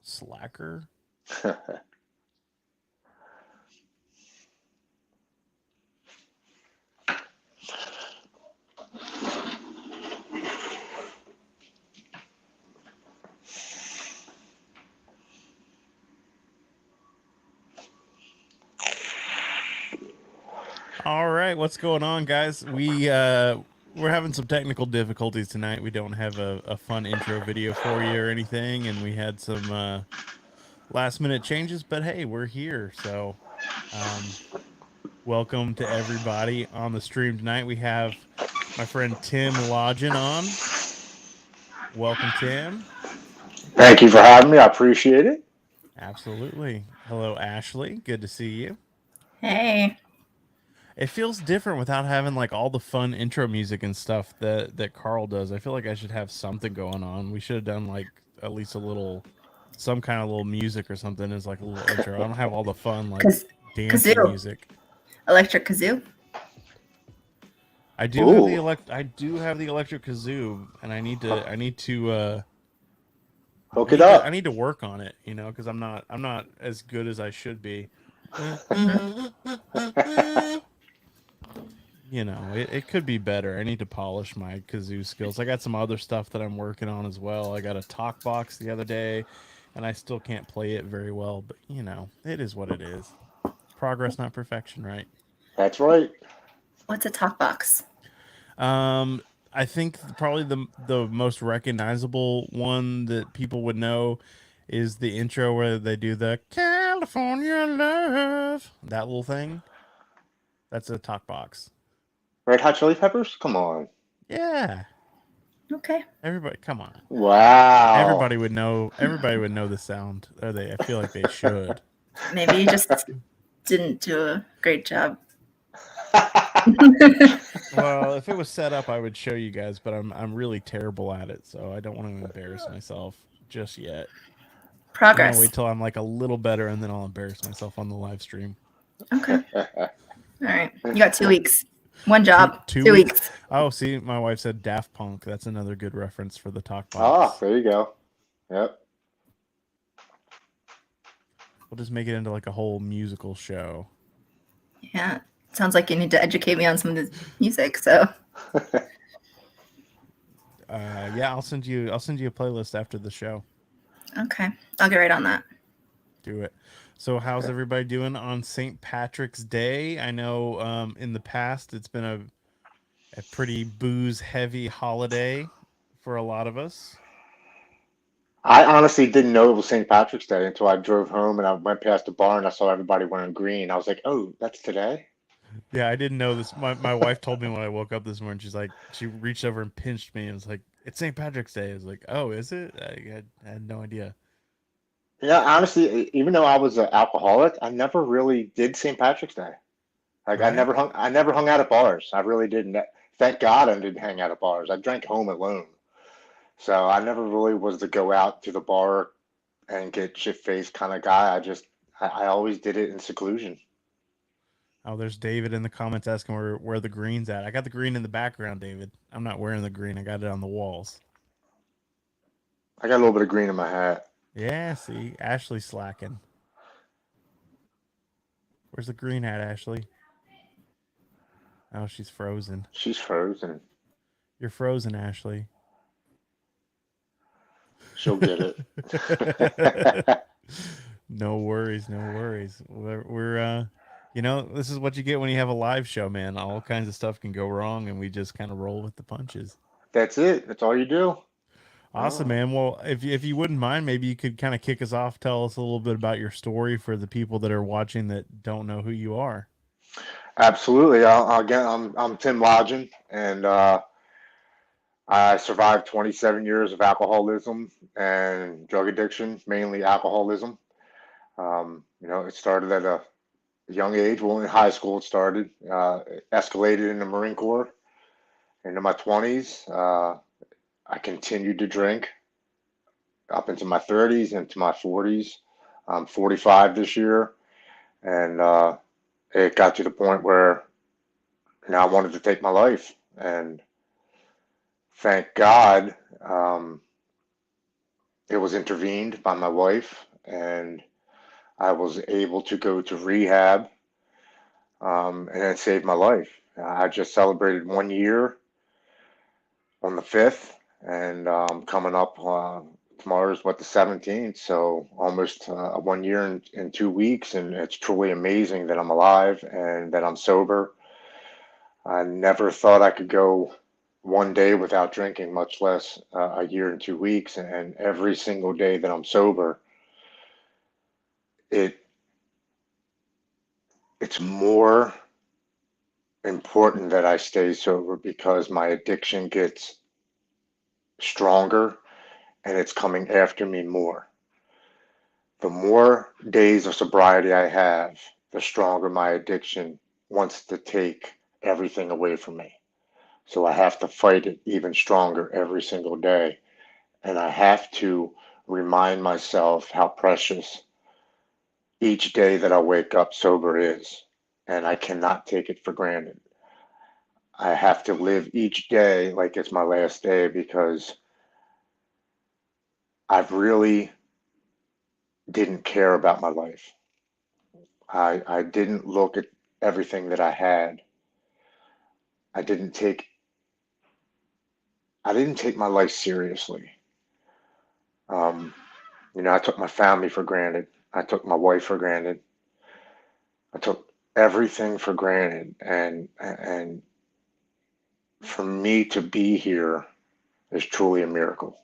Slacker. All right, what's going on, guys? We're having some technical difficulties tonight. We don't have a fun intro video for you or anything, and we had some last minute changes. But hey, we're here, so um, welcome to everybody on the stream tonight. We have my friend Tim Lodgen on. Welcome, Tim. Thank you for having me. I appreciate it. Absolutely. Hello, Ashley. Good to see you. Hey. It feels different without having like all the fun intro music and stuff that Carl does. I feel like I should have something going on. We should have done like at least some kind of little music or something as like a little intro. I don't have all the fun like dancing kazoo. music. Electric kazoo. I do have the electric kazoo, and I need to hook it up. I need to work on it, because I'm not as good as I should be. It could be better. I need to polish my kazoo skills. I got some other stuff that I'm working on as well. I got a talk box the other day, and I still can't play it very well, but it is what it is. Progress, not perfection, right? That's right. What's a talk box? I think probably the most recognizable one that people would know is the intro where they do the California love, that little thing. That's a talk box. Red Hot Chili Peppers? Come on. Yeah. Okay. Everybody, come on. Wow. Everybody would know the sound. Or I feel like they should. Maybe you just didn't do a great job. Well, if it was set up, I would show you guys, but I'm really terrible at it, so I don't want to embarrass myself just yet. Progress. I'm gonna wait till I'm like a little better, and then I'll embarrass myself on the live stream. Okay. All right. You got 2 weeks. One job. Two weeks. Oh, see, my wife said Daft Punk. That's another good reference for the talk box. Ah, there you go. Yep. We'll just make it into like a whole musical show. Yeah. Sounds like you need to educate me on some of this music, so. Yeah, I'll send you a playlist after the show. Okay. I'll get right on that. Do it. So how's everybody doing on St. Patrick's Day? I know in the past it's been a pretty booze-heavy holiday for a lot of us. I honestly didn't know it was St. Patrick's Day until I drove home and I went past the bar and I saw everybody wearing green. I was like, oh, that's today? Yeah, I didn't know this. My wife told me when I woke up this morning. She's like, she reached over and pinched me and was like, it's St. Patrick's Day. I was like, oh, is it? I had no idea. Yeah, honestly, even though I was an alcoholic, I never really did St. Patrick's Day. Like Right? I never hung out at bars. I really didn't. Thank God I didn't hang out at bars. I drank home alone. So I never really was the go out to the bar and get shit faced kind of guy. I always did it in seclusion. Oh, there's David in the comments asking where the green's at. I got the green in the background, David. I'm not wearing the green. I got it on the walls. I got a little bit of green in my hat. Yeah, see, Ashley's slacking. Where's the green at, Ashley? Oh, she's frozen. She's frozen. You're frozen, Ashley. She'll get it. No worries. We're this is what you get when you have a live show, man. All kinds of stuff can go wrong, and we just kind of roll with the punches. That's it. That's all you do. Awesome, man. Well, if you wouldn't mind, maybe you could kind of kick us off. Tell us a little bit about your story for the people that are watching that don't know who you are. Absolutely. I'm Tim Lodgen, and I survived 27 years of alcoholism and drug addiction, mainly alcoholism. It started at a young age. Well, in high school, it started. It escalated in the Marine Corps. Into my 20s, I continued to drink up into my 30s, into my 40s. I'm 45 this year, and it got to the point where I wanted to take my life. And thank God, it was intervened by my wife, and I was able to go to rehab, and it saved my life. I just celebrated 1 year on the 5th, and coming up tomorrow's what, the 17th, so almost 1 year in 2 weeks, and it's truly amazing that I'm alive and that I'm sober. I never thought I could go one day without drinking, much less a year and 2 weeks. And every single day that I'm sober, it it's more important that I stay sober because my addiction gets stronger and it's coming after me more. The more days of sobriety I have, the stronger my addiction wants to take everything away from me. So I have to fight it even stronger every single day. And I have to remind myself how precious each day that I wake up sober is. And I cannot take it for granted. I have to live each day like it's my last day because I've really didn't care about my life. I didn't look at everything that I had. I didn't take I didn't take my life seriously. Um, I took my family for granted. I took my wife for granted. I took everything for granted, and for me to be here is truly a miracle.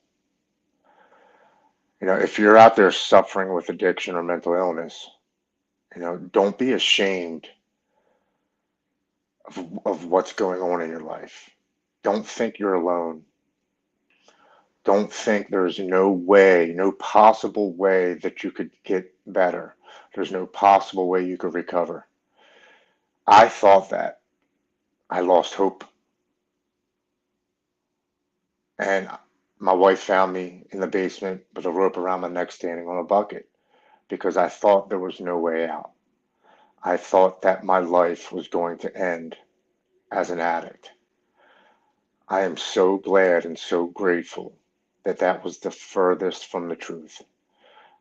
If you're out there suffering with addiction or mental illness, don't be ashamed of what's going on in your life. Don't think you're alone. Don't think there's no way, no possible way that you could get better. There's no possible way you could recover. I thought that. I lost hope. And my wife found me in the basement with a rope around my neck standing on a bucket because I thought there was no way out. I thought that my life was going to end as an addict. I am so glad and so grateful that that was the furthest from the truth.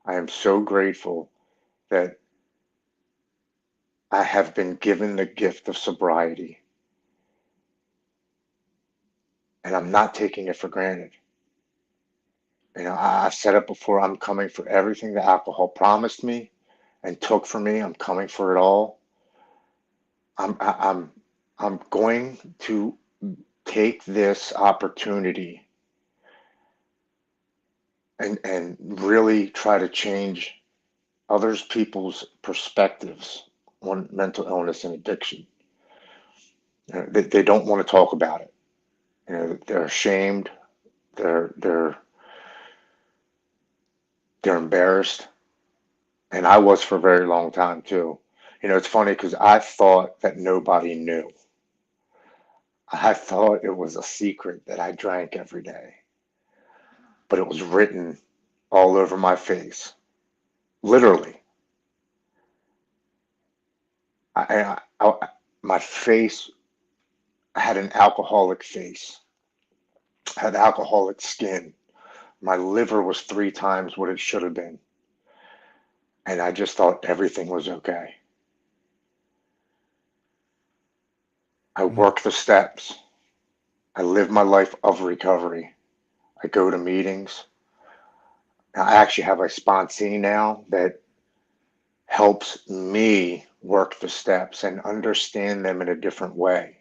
I am so grateful that I have been given the gift of sobriety, and I'm not taking it for granted. I've said it before, I'm coming for everything that alcohol promised me and took from me. I'm coming for it all. I'm I- I'm going to take this opportunity and really try to change others people's perspectives on mental illness and addiction. They don't want to talk about it. They're ashamed. They're they're they're embarrassed, and I was for a very long time too. It's funny because I thought that nobody knew. I thought it was a secret that I drank every day, but it was written all over my face, literally. My face had an alcoholic face, had alcoholic skin. My liver was 3 times what it should have been, and I just thought everything was okay. I Mm. work the steps. I live my life of recovery. I go to meetings. I actually have a sponsee now that helps me work the steps and understand them in a different way.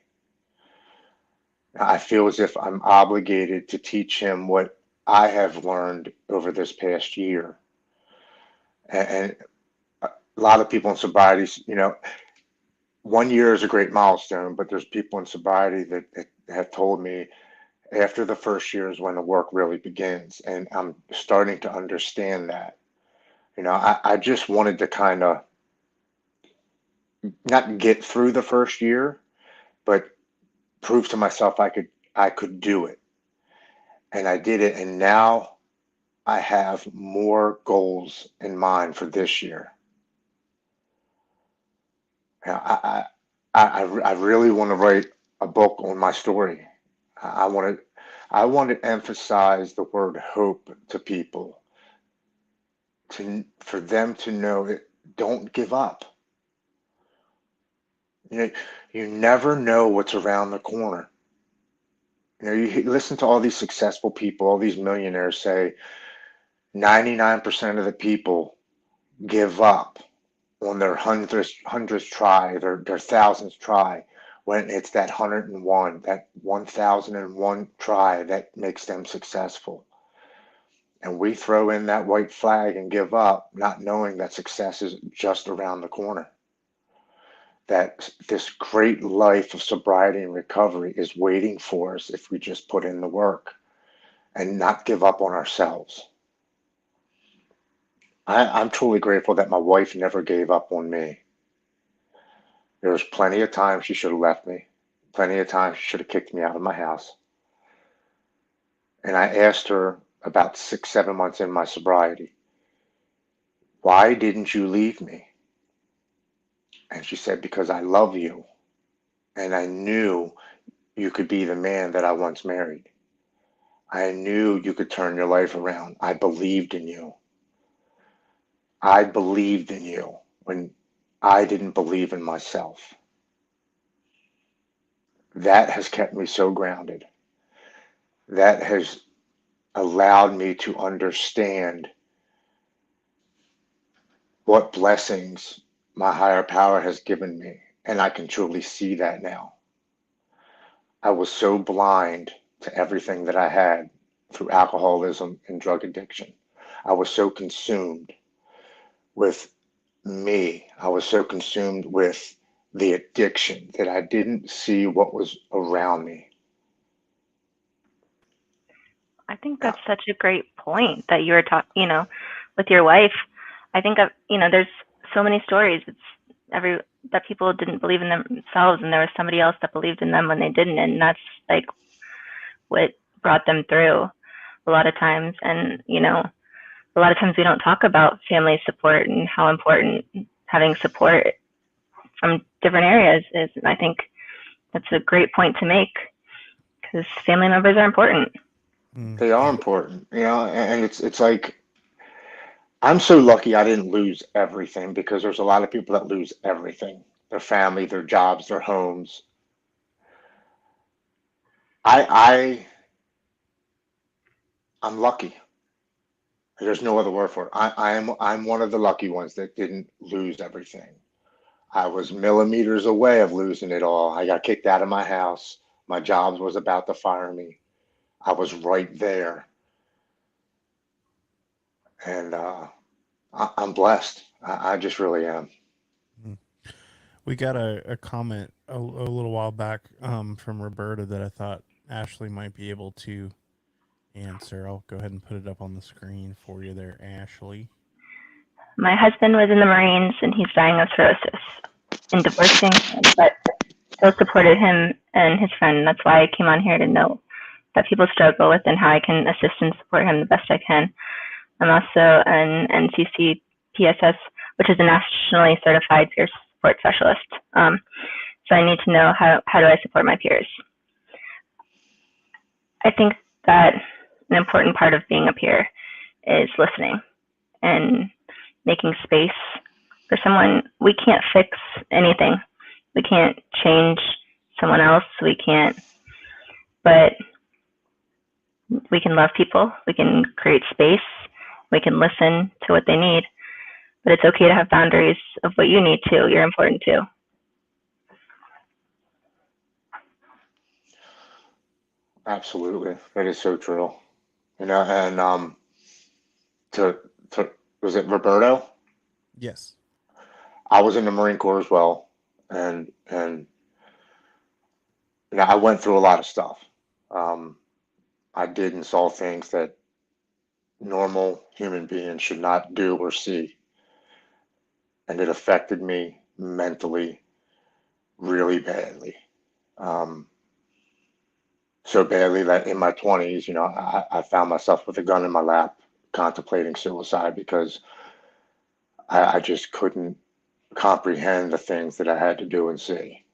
I feel as if I'm obligated to teach him what I have learned over this past year. And a lot of people in sobriety, 1 year is a great milestone, but there's people in sobriety that have told me after the first year is when the work really begins. And I'm starting to understand that. I just wanted to kind of not get through the first year, but prove to myself I could do it. And I did it. And now I have more goals in mind for this year. I really want to write a book on my story. I want to emphasize the word hope to people for them to know that don't give up. You know, you never know what's around the corner. You know, you listen to all these successful people, all these millionaires say 99% of the people give up on their hundredth try, their thousandth try, when it's that 101, that 1001 try that makes them successful. And we throw in that white flag and give up, not knowing that success is just around the corner. That this great life of sobriety and recovery is waiting for us if we just put in the work and not give up on ourselves. I'm truly grateful that my wife never gave up on me. There was plenty of times she should have left me, plenty of times she should have kicked me out of my house. And I asked her about 6, 7 months in my sobriety, why didn't you leave me? And she said, because I love you. And I knew you could be the man that I once married. I knew you could turn your life around. I believed in you. I believed in you when I didn't believe in myself. That has kept me so grounded. That has allowed me to understand what blessings my higher power has given me. And I can truly see that now. I was so blind to everything that I had through alcoholism and drug addiction. I was so consumed with me. I was so consumed with the addiction that I didn't see what was around me. I think that's such a great point that you were talking, with your wife. I think there's so many stories. It's that people didn't believe in themselves, and there was somebody else that believed in them when they didn't, and that's like what brought them through a lot of times. And a lot of times we don't talk about family support and how important having support from different areas is. And I think that's a great point to make because family members are important. They are important, and it's like I'm so lucky I didn't lose everything because there's a lot of people that lose everything, their family, their jobs, their homes. I'm lucky. There's no other word for it. I'm one of the lucky ones that didn't lose everything. I was millimeters away of losing it all. I got kicked out of my house. My job was about to fire me. I was right there. And I'm blessed. I just really am. We got a comment a little while back from Roberta that I thought Ashley might be able to answer. I'll go ahead and put it up on the screen for you there, Ashley. My husband was in the Marines and he's dying of cirrhosis and divorcing, but still supported him and his friend. That's why I came on here to know that people struggle with and how I can assist and support him the best I can. I'm also an NCC PSS, which is a nationally certified peer support specialist. So I need to know how do I support my peers. I think that an important part of being a peer is listening and making space for someone. We can't fix anything. We can't change someone else. We can't, but we can love people. We can create space. We can listen to what they need. But it's okay to have boundaries of what you need too. You're important too. Absolutely. That is so true. And to was it Roberto? Yes. I was in the Marine Corps as well, and I went through a lot of stuff. I did and saw things that normal human beings should not do or see, and it affected me mentally really badly. So badly that in my 20s, I found myself with a gun in my lap, contemplating suicide because I just couldn't comprehend the things that I had to do and see.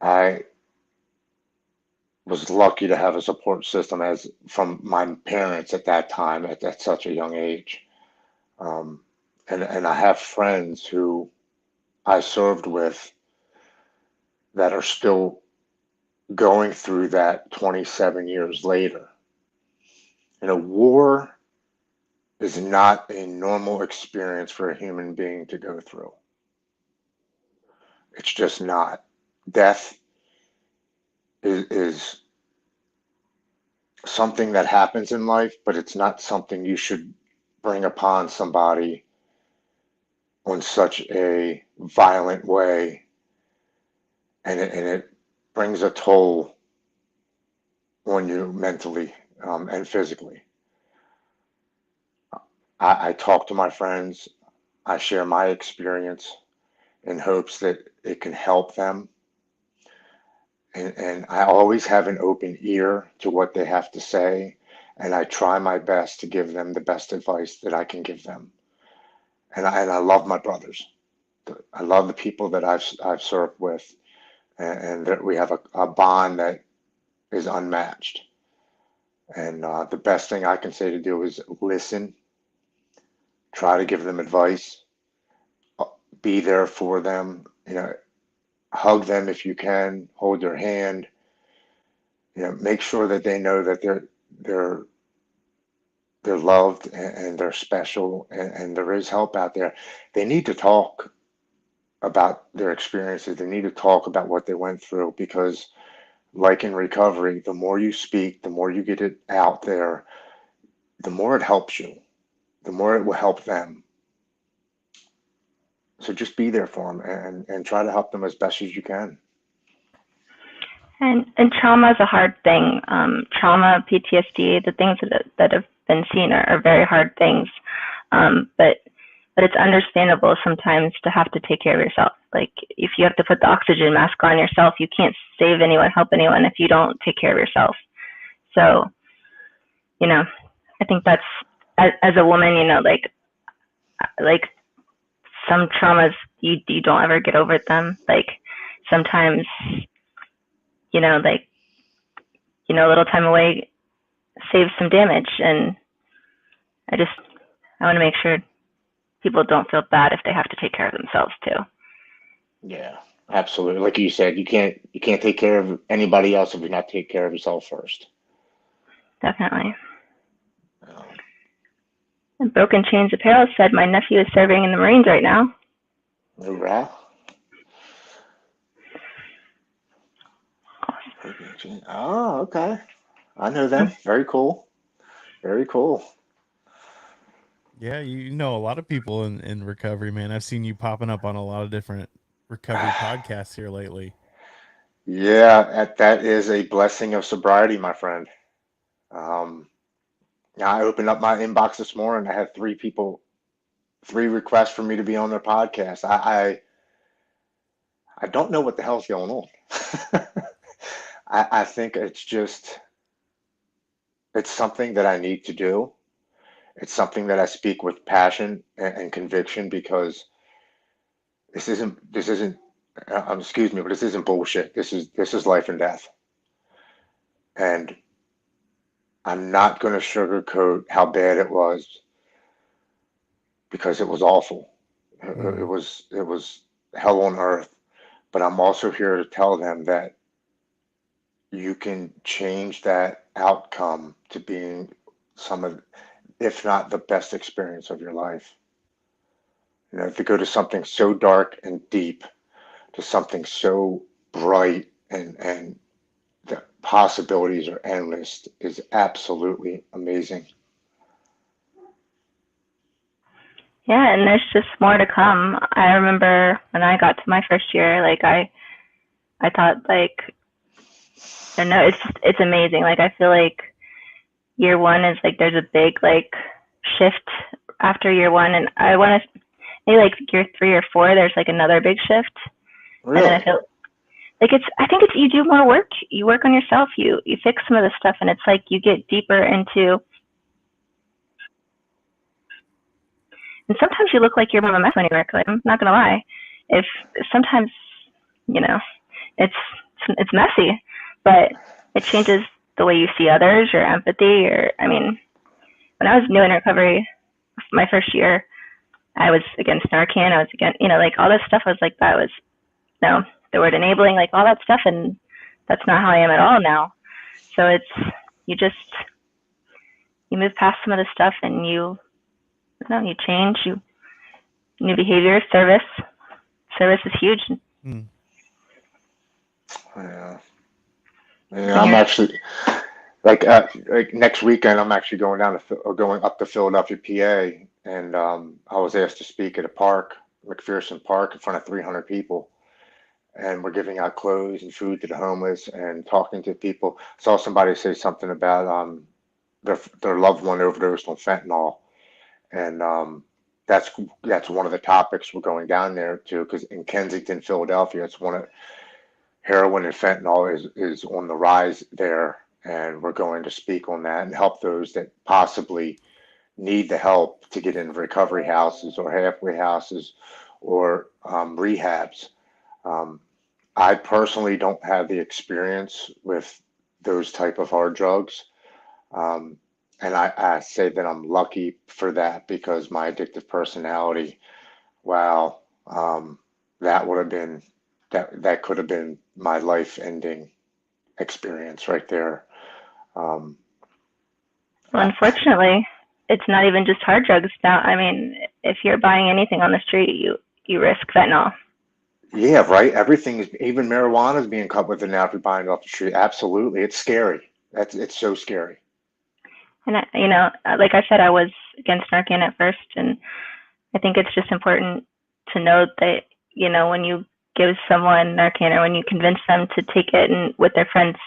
I was lucky to have a support system as from my parents at that time at such a young age. Um, and I have friends who I served with that are still going through that 27 years later. War is not a normal experience for a human being to go through. It's just not. Death is something that happens in life, but it's not something you should bring upon somebody on such a violent way, and it brings a toll on you mentally and physically. I talk to my friends, I share my experience in hopes that it can help them. And I always have an open ear to what they have to say, and I try my best to give them the best advice that I can give them. And I love my brothers. I love the people that I've served with, and that we have a bond that is unmatched. And the best thing I can say to do is listen, try to give them advice, be there for them, hug them if you can, hold their hand, make sure that they know that they're loved and they're special, and there is help out there. They need to talk about their experiences. They need to talk about what they went through, because like in recovery, the more you speak, the more you get it out there, the more it helps you, the more it will help them. So just be there for them and try to help them as best as you can. And trauma is a hard thing. Trauma, PTSD, the things that have been seen are very hard things. But it's understandable sometimes to have to take care of yourself. Like if you have to put the oxygen mask on yourself, you can't save anyone, help anyone if you don't take care of yourself. So, I think that's, as a woman, like some traumas, you don't ever get over them. Like sometimes, a little time away saves some damage. And I want to make sure people don't feel bad if they have to take care of themselves too. Yeah, absolutely. Like you said, you can't take care of anybody else if you not take care of yourself first. Definitely. And Broken Chains Apparel said my nephew is serving in the Marines right now. Hoorah. Oh, okay. I know them. Very cool. Very cool. Yeah, you know a lot of people in recovery, man. I've seen you popping up on a lot of different recovery podcasts here lately. Yeah, that is a blessing of sobriety, my friend. I opened up my inbox this morning. I had 3 requests for me to be on their podcast. I don't know what the hell's going on. I think it's something that I need to do. It's something that I speak with passion and conviction, because this isn't excuse me, but this isn't bullshit. This is life and death. And I'm not going to sugarcoat how bad it was, because it was awful. It was hell on earth. But I'm also here to tell them that you can change that outcome to being if not the best experience of your life. To go to something so dark and deep to something so bright and the possibilities are endless is absolutely amazing. Yeah, and there's just more to come. I remember when I got to my first year, like I thought, like, I don't know, it's amazing. Like I feel like year one is like there's a big like shift after year one, and I want to maybe like year 3 or 4 there's like another big shift. Really? And then I feel like I think it's you do more work, you work on yourself, you fix some of the stuff, and it's like you get deeper into. And sometimes you look like you're a mess when you work. Like, I'm not gonna lie, if sometimes it's messy, but it changes the way you see others, your empathy, or, I mean, when I was new in recovery, my first year, I was against Narcan. I was against, like all this stuff. I was like, that was, no, the word enabling, like all that stuff. And that's not how I am at all now. So it's, you move past some of the stuff and you change, new behavior, service is huge. Yeah. I'm actually like next weekend. I'm actually going going up to Philadelphia, PA, and I was asked to speak at a park, McPherson Park, in front of 300 people, and we're giving out clothes and food to the homeless and talking to people. Saw somebody say something about their loved one overdosed on fentanyl, and that's one of the topics we're going down there to, because in Kensington, Philadelphia, it's one of heroin and fentanyl is on the rise there, and we're going to speak on that and help those that possibly need the help to get in recovery houses or halfway houses or rehabs. I personally don't have the experience with those type of hard drugs. And I say that I'm lucky for that, because my addictive personality, wow, that would have been that could have been my life-ending experience right there. Well, unfortunately, it's not even just hard drugs now. I mean, if you're buying anything on the street, you risk fentanyl. Yeah, right. Everything is, even marijuana is being cut with it now if you're buying it off the street. Absolutely, it's scary. It's so scary. And like I said, I was against Narcan at first, and I think it's just important to note that when you give someone Narcan, or when you convince them to take it and with their friends,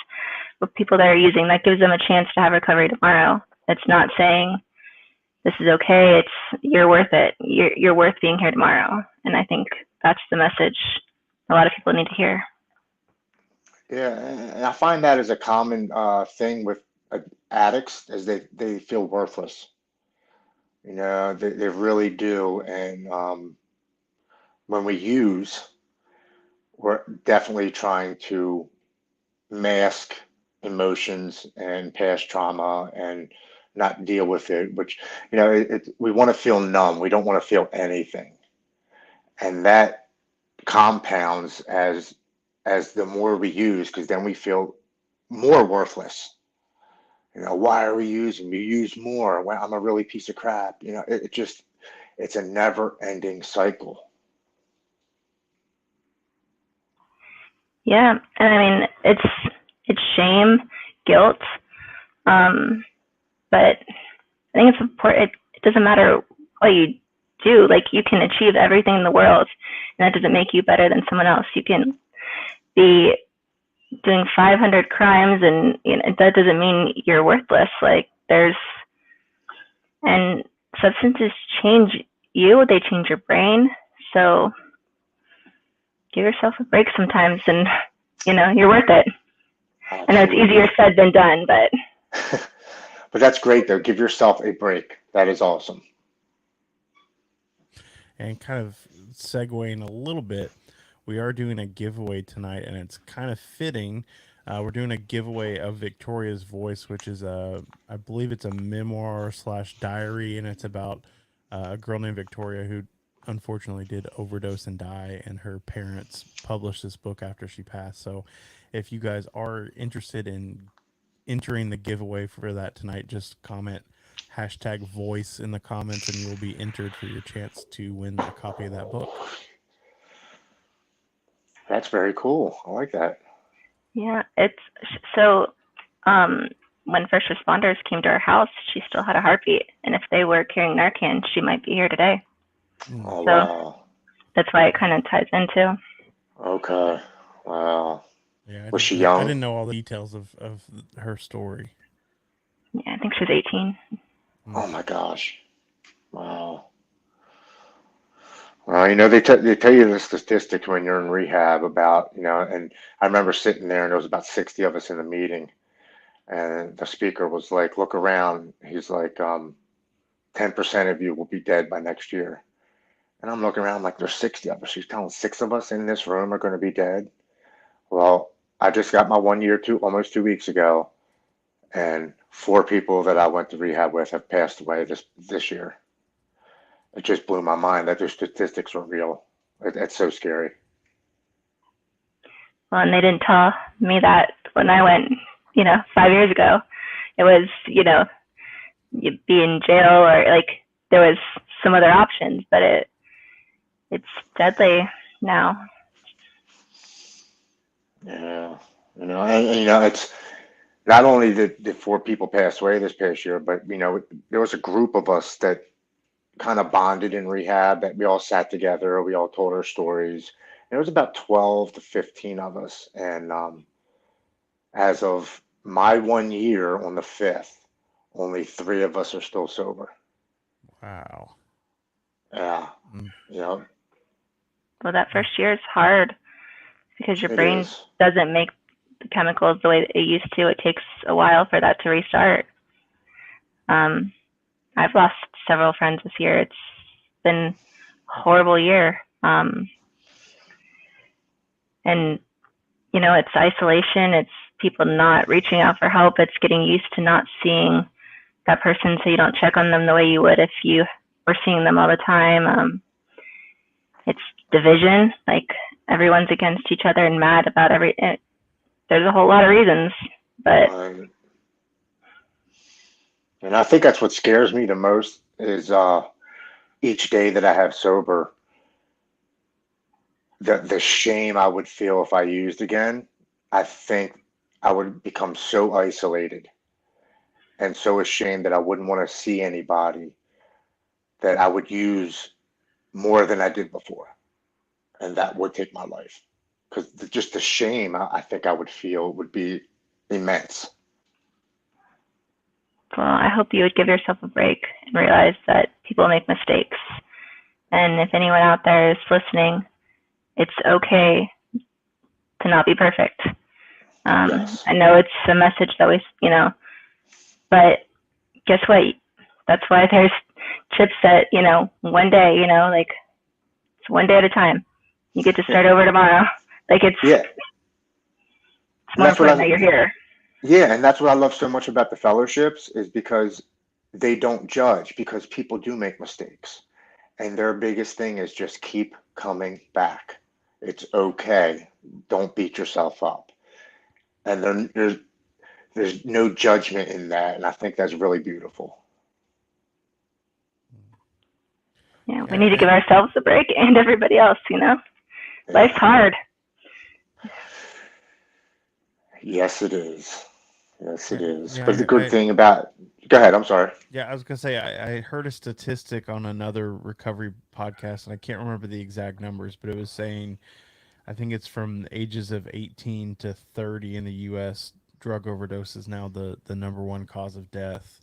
with people that are using, that gives them a chance to have recovery tomorrow. It's not saying this is okay. It's you're worth it. You're worth being here tomorrow. And I think that's the message a lot of people need to hear. Yeah, and I find that as a common thing with addicts, is they feel worthless. They really do. And when we use, we're definitely trying to mask emotions and past trauma and not deal with it, which, we want to feel numb. We don't want to feel anything. And that compounds as the more we use, because then we feel more worthless. Why are we using? We use more. Well, I'm a really piece of crap. It's a never ending cycle. Yeah. And I mean, it's shame, guilt. But I think it's important. It doesn't matter what you do. Like, you can achieve everything in the world, and that doesn't make you better than someone else. You can be doing 500 crimes, and that doesn't mean you're worthless. Like, and substances change you. They change your brain. So give yourself a break sometimes, and you're worth it. Absolutely. I know it's easier said than done, but but that's great though. Give yourself a break. That is awesome. And kind of segueing a little bit, we are doing a giveaway tonight, and it's kind of fitting. We're doing a giveaway of Victoria's Voice, which is I believe it's a memoir / diary, and it's about a girl named Victoria who unfortunately did overdose and die, and her parents published this book after she passed. So if you guys are interested in entering the giveaway for that tonight, just comment #voice in the comments, and you will be entered for your chance to win a copy of that book. That's very cool. I like that. yeah, it's so. When first responders came to our house, she still had a heartbeat, and if they were carrying Narcan, she might be here today. Oh, So wow. that's why it kind of ties into. Okay. Wow. Yeah, Was she I young? didn't know all the details of her story. Yeah, I think she was 18. Oh my gosh. Wow. Well, they tell you the statistics when you're in rehab about, and I remember sitting there and there was about 60 of us in the meeting, and the speaker was like, look around. He's like, 10% of you will be dead by next year. And I'm looking around like, there's 60 of us. He's telling 6 of us in this room are going to be dead. Well, I just got my 1 year, almost 2 weeks ago, and 4 people that I went to rehab with have passed away this year. It just blew my mind that their statistics were real. It's so scary. Well, and they didn't tell me that when I went, 5 years ago. It was, you'd be in jail or like there was some other options, but it's deadly now. Yeah, and it's not only did 4 people pass away this past year, but there was a group of us that kind of bonded in rehab, that we all sat together, we all told our stories. There was about 12 to 15 of us, and as of my 1 year on the 5th, only 3 of us are still sober. Wow. Yeah, Well, that first year is hard because your it brain is. doesn't make the chemicals the way that it used to. It takes a while for that to restart. I've lost several friends this year. It's been a horrible year. And, it's isolation. It's people not reaching out for help. It's getting used to not seeing that person so you don't check on them the way you would if you were seeing them all the time. It's division. Like everyone's against each other and mad about there's a whole lot of reasons, but and I think that's what scares me the most is each day that I have sober, the shame I would feel if I used again. I think I would become so isolated and so ashamed that I wouldn't want to see anybody, that I would use more than I did before, and that would take my life. Because just the shame I think I would feel would be immense. well, I hope you would give yourself a break and realize that people make mistakes. And if anyone out there is listening, it's okay to not be perfect. Yes. I know it's a message that but guess what? That's why there's chips that, one day, like it's one day at a time. You get to start over tomorrow. Like it's Yeah. more important that you're here. Yeah, and that's what I love so much about the fellowships, is because they don't judge, because people do make mistakes. And their biggest thing is just keep coming back. It's okay. Don't beat yourself up. And then there's no judgment in that, and I think that's really beautiful. Yeah, we need to give ourselves a break and everybody else, Life's hard. Yes, it is. Yes, it is. Yeah, But the good thing about, go ahead, I'm sorry. Yeah, I was gonna say I heard a statistic on another recovery podcast, and I can't remember the exact numbers, but it was saying, I think it's from ages of 18 to 30 in the U.S. Drug overdose is now the number one cause of death,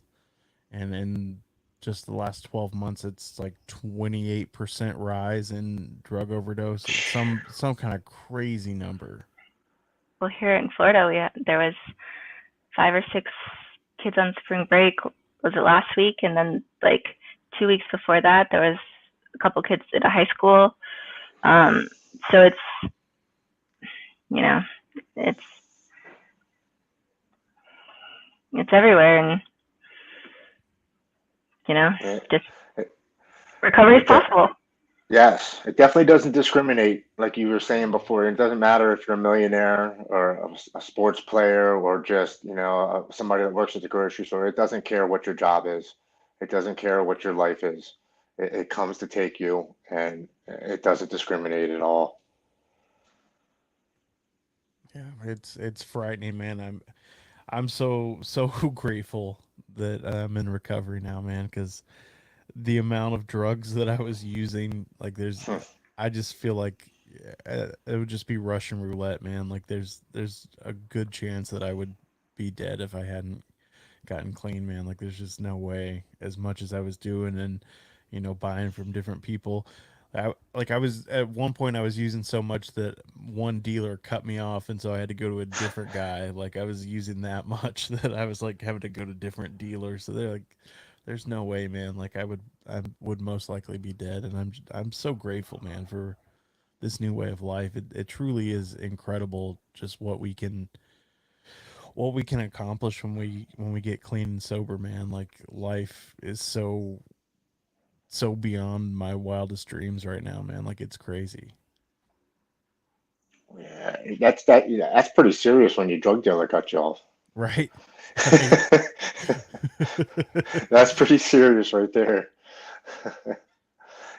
and in just the last 12 months, it's like 28% rise in drug overdose. It's some kind of crazy number. Well, here in Florida, there was 5 or 6 kids on spring break. Was it last week? And then like 2 weeks before that, there was a couple kids at a high school. So it's, it's everywhere, and just recovery is possible. Yes, it definitely doesn't discriminate, like you were saying before. It doesn't matter if you're a millionaire or a sports player or just, somebody that works at the grocery store. It doesn't care what your job is. It doesn't care what your life is. It comes to take you, and it doesn't discriminate at all. Yeah, it's frightening, man. I'm so grateful that I'm in recovery now, man, because the amount of drugs that I was using, like I just feel like it would just be Russian roulette, man. Like there's a good chance that I would be dead if I hadn't gotten clean, man. Like there's just no way, as much as I was doing and buying from different people. I was at one point I was using so much that one dealer cut me off, and so I had to go to a different guy. Like I was using that much that I was like having to go to different dealers. So they're like, there's no way, man. Like I would most likely be dead, and I'm so grateful, man, for this new way of life. It truly is incredible just what we can accomplish when we get clean and sober, man. Like life is so beyond my wildest dreams right now, man. Like it's crazy. Yeah, that's that. Yeah, that's pretty serious when your drug dealer cut you off. Right? Right? That's pretty serious right there.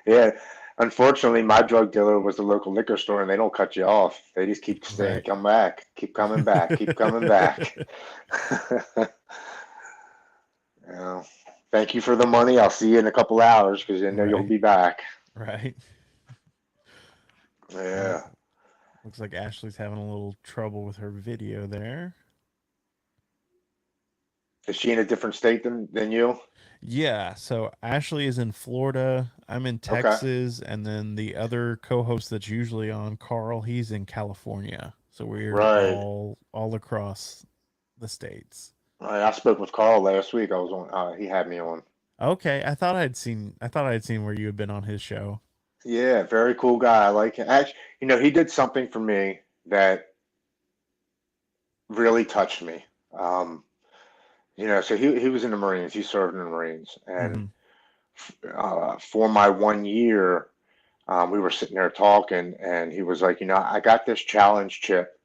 Yeah. Unfortunately, my drug dealer was the local liquor store, and they don't cut you off. They just keep saying, Right. "Come back, keep coming back, keep coming back." Yeah. Thank you for the money. I'll see you in a couple hours because I know you'll Right. be back. Right. Oh, Yeah. looks like Ashley's having a little trouble with her video there. Is she in a different state than you? Yeah, so Ashley is in Florida. I'm in Okay. Texas, and then the other co-host that's usually on, Carl, he's in California. So we're Right. all across the states. Right. I spoke with Carl last week. I was on. He had me on. Okay, I thought I had seen where you had been on his show. Yeah, very cool guy. I like him. Actually, he did something for me that really touched me. Um, so he was in the Marines. He served in the Marines, and Hmm. for my 1 year, we were sitting there talking, and he was like, I got this challenge chip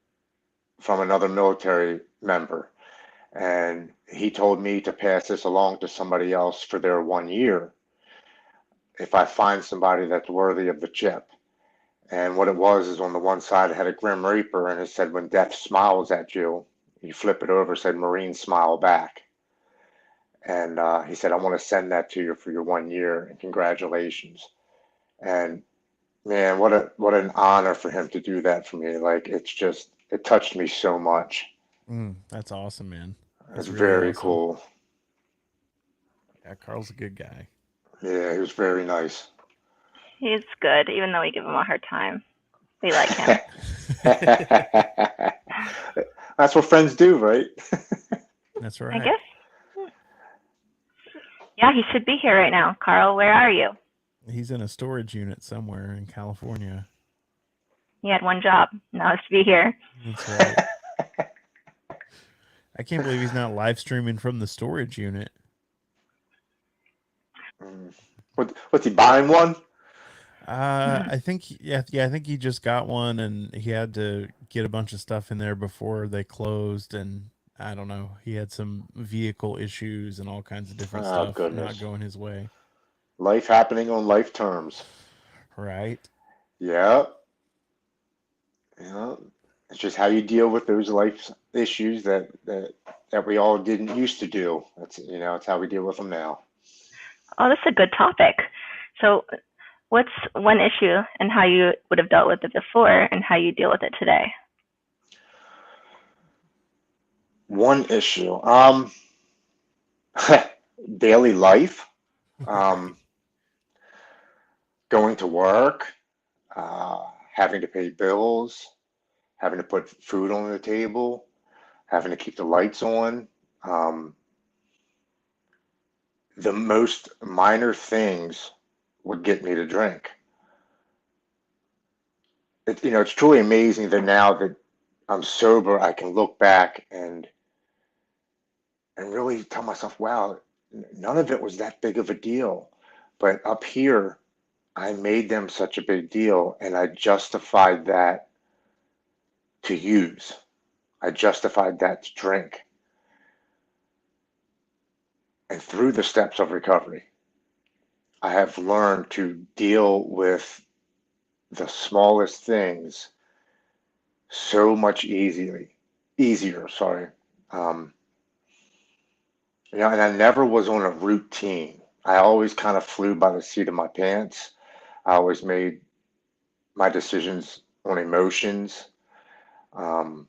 from another military member, and he told me to pass this along to somebody else for their 1 year if I find somebody that's worthy of the chip. And what it was is on the one side it had a Grim Reaper, and it said, "When death smiles at you," you flip it over, it said, "Marines smile back." And he said, "I want to send that to you for your 1 year, and congratulations." And man, what an honor for him to do that for me. Like it touched me so much. That's awesome, man. It's That's really very awesome. cool. Yeah, Carl's a good guy. Yeah, he was very nice. He's good, even though we give him a hard time. We like him. That's what friends do, right? That's I right. guess. Yeah, he should be here right now. Carl, where are you? He's in a storage unit somewhere in California. He had one job. Now it's to be here. That's right. I can't believe he's not live streaming from the storage unit. What's he buying one? I think I think he just got one, and he had to get a bunch of stuff in there before they closed, and I don't know. He had some vehicle issues and all kinds of different Oh stuff not goodness. going his way. Life happening on life terms. Right? Yeah. Yeah. It's just how you deal with those life issues that we all didn't used to do. It's how we deal with them now. Oh, that's a good topic. So, what's one issue and how you would have dealt with it before and how you deal with it today? One issue. Daily life. Right. Um, Going to work, having to pay bills, having to put food on the table, having to keep the lights on. Um, the most minor things would get me to drink. It's truly amazing that now that I'm sober, I can look back and really tell myself, wow, none of it was that big of a deal. But up here, I made them such a big deal, and I justified that to use. I justified that to drink. And through the steps of recovery, I have learned to deal with the smallest things so much easier, sorry. Um, and I never was on a routine. I always kind of flew by the seat of my pants. I always made my decisions on emotions. Um,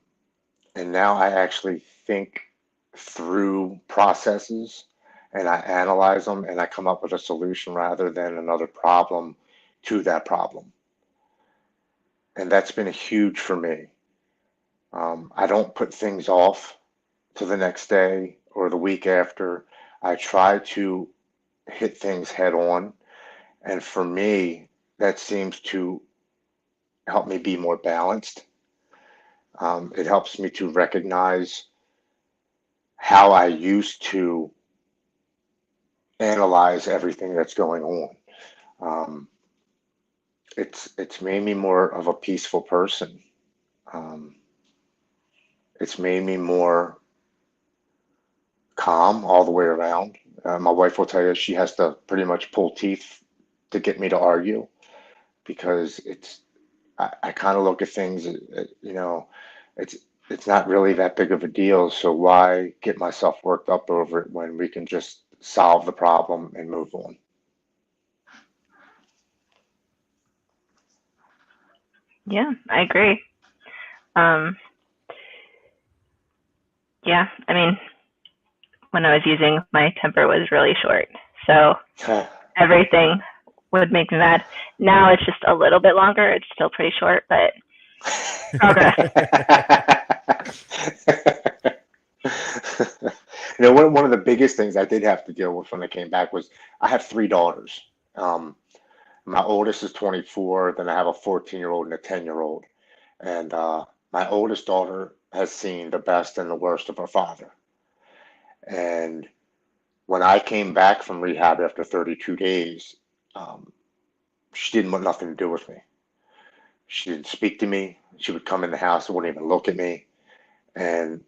and now I actually think through processes and I analyze them and I come up with a solution rather than another problem to that problem. And that's been huge for me. I don't put things off to the next day or the week after. I try to hit things head on. And for me, that seems to help me be more balanced. It helps me to recognize how I used to analyze everything that's going on. Um, it's made me more of a peaceful person. Um, it's made me more calm all the way around. My wife will tell you she has to pretty much pull teeth to get me to argue because I kind of look at things, it's it's not really that big of a deal. So why get myself worked up over it when we can just solve the problem and move on? Yeah, I agree. Um, yeah, I mean, when I was using, my temper was really short. So everything would make me mad. Now it's just a little bit longer. It's still pretty short, but progress. One of the biggest things I did have to deal with when I came back was I have three daughters. Um, my oldest is 24, then I have a 14-year-old and a 10-year-old. And my oldest daughter has seen the best and the worst of her father. And when I came back from rehab after 32 days, um, she didn't want nothing to do with me. She didn't speak to me. She would come in the house and wouldn't even look at me. And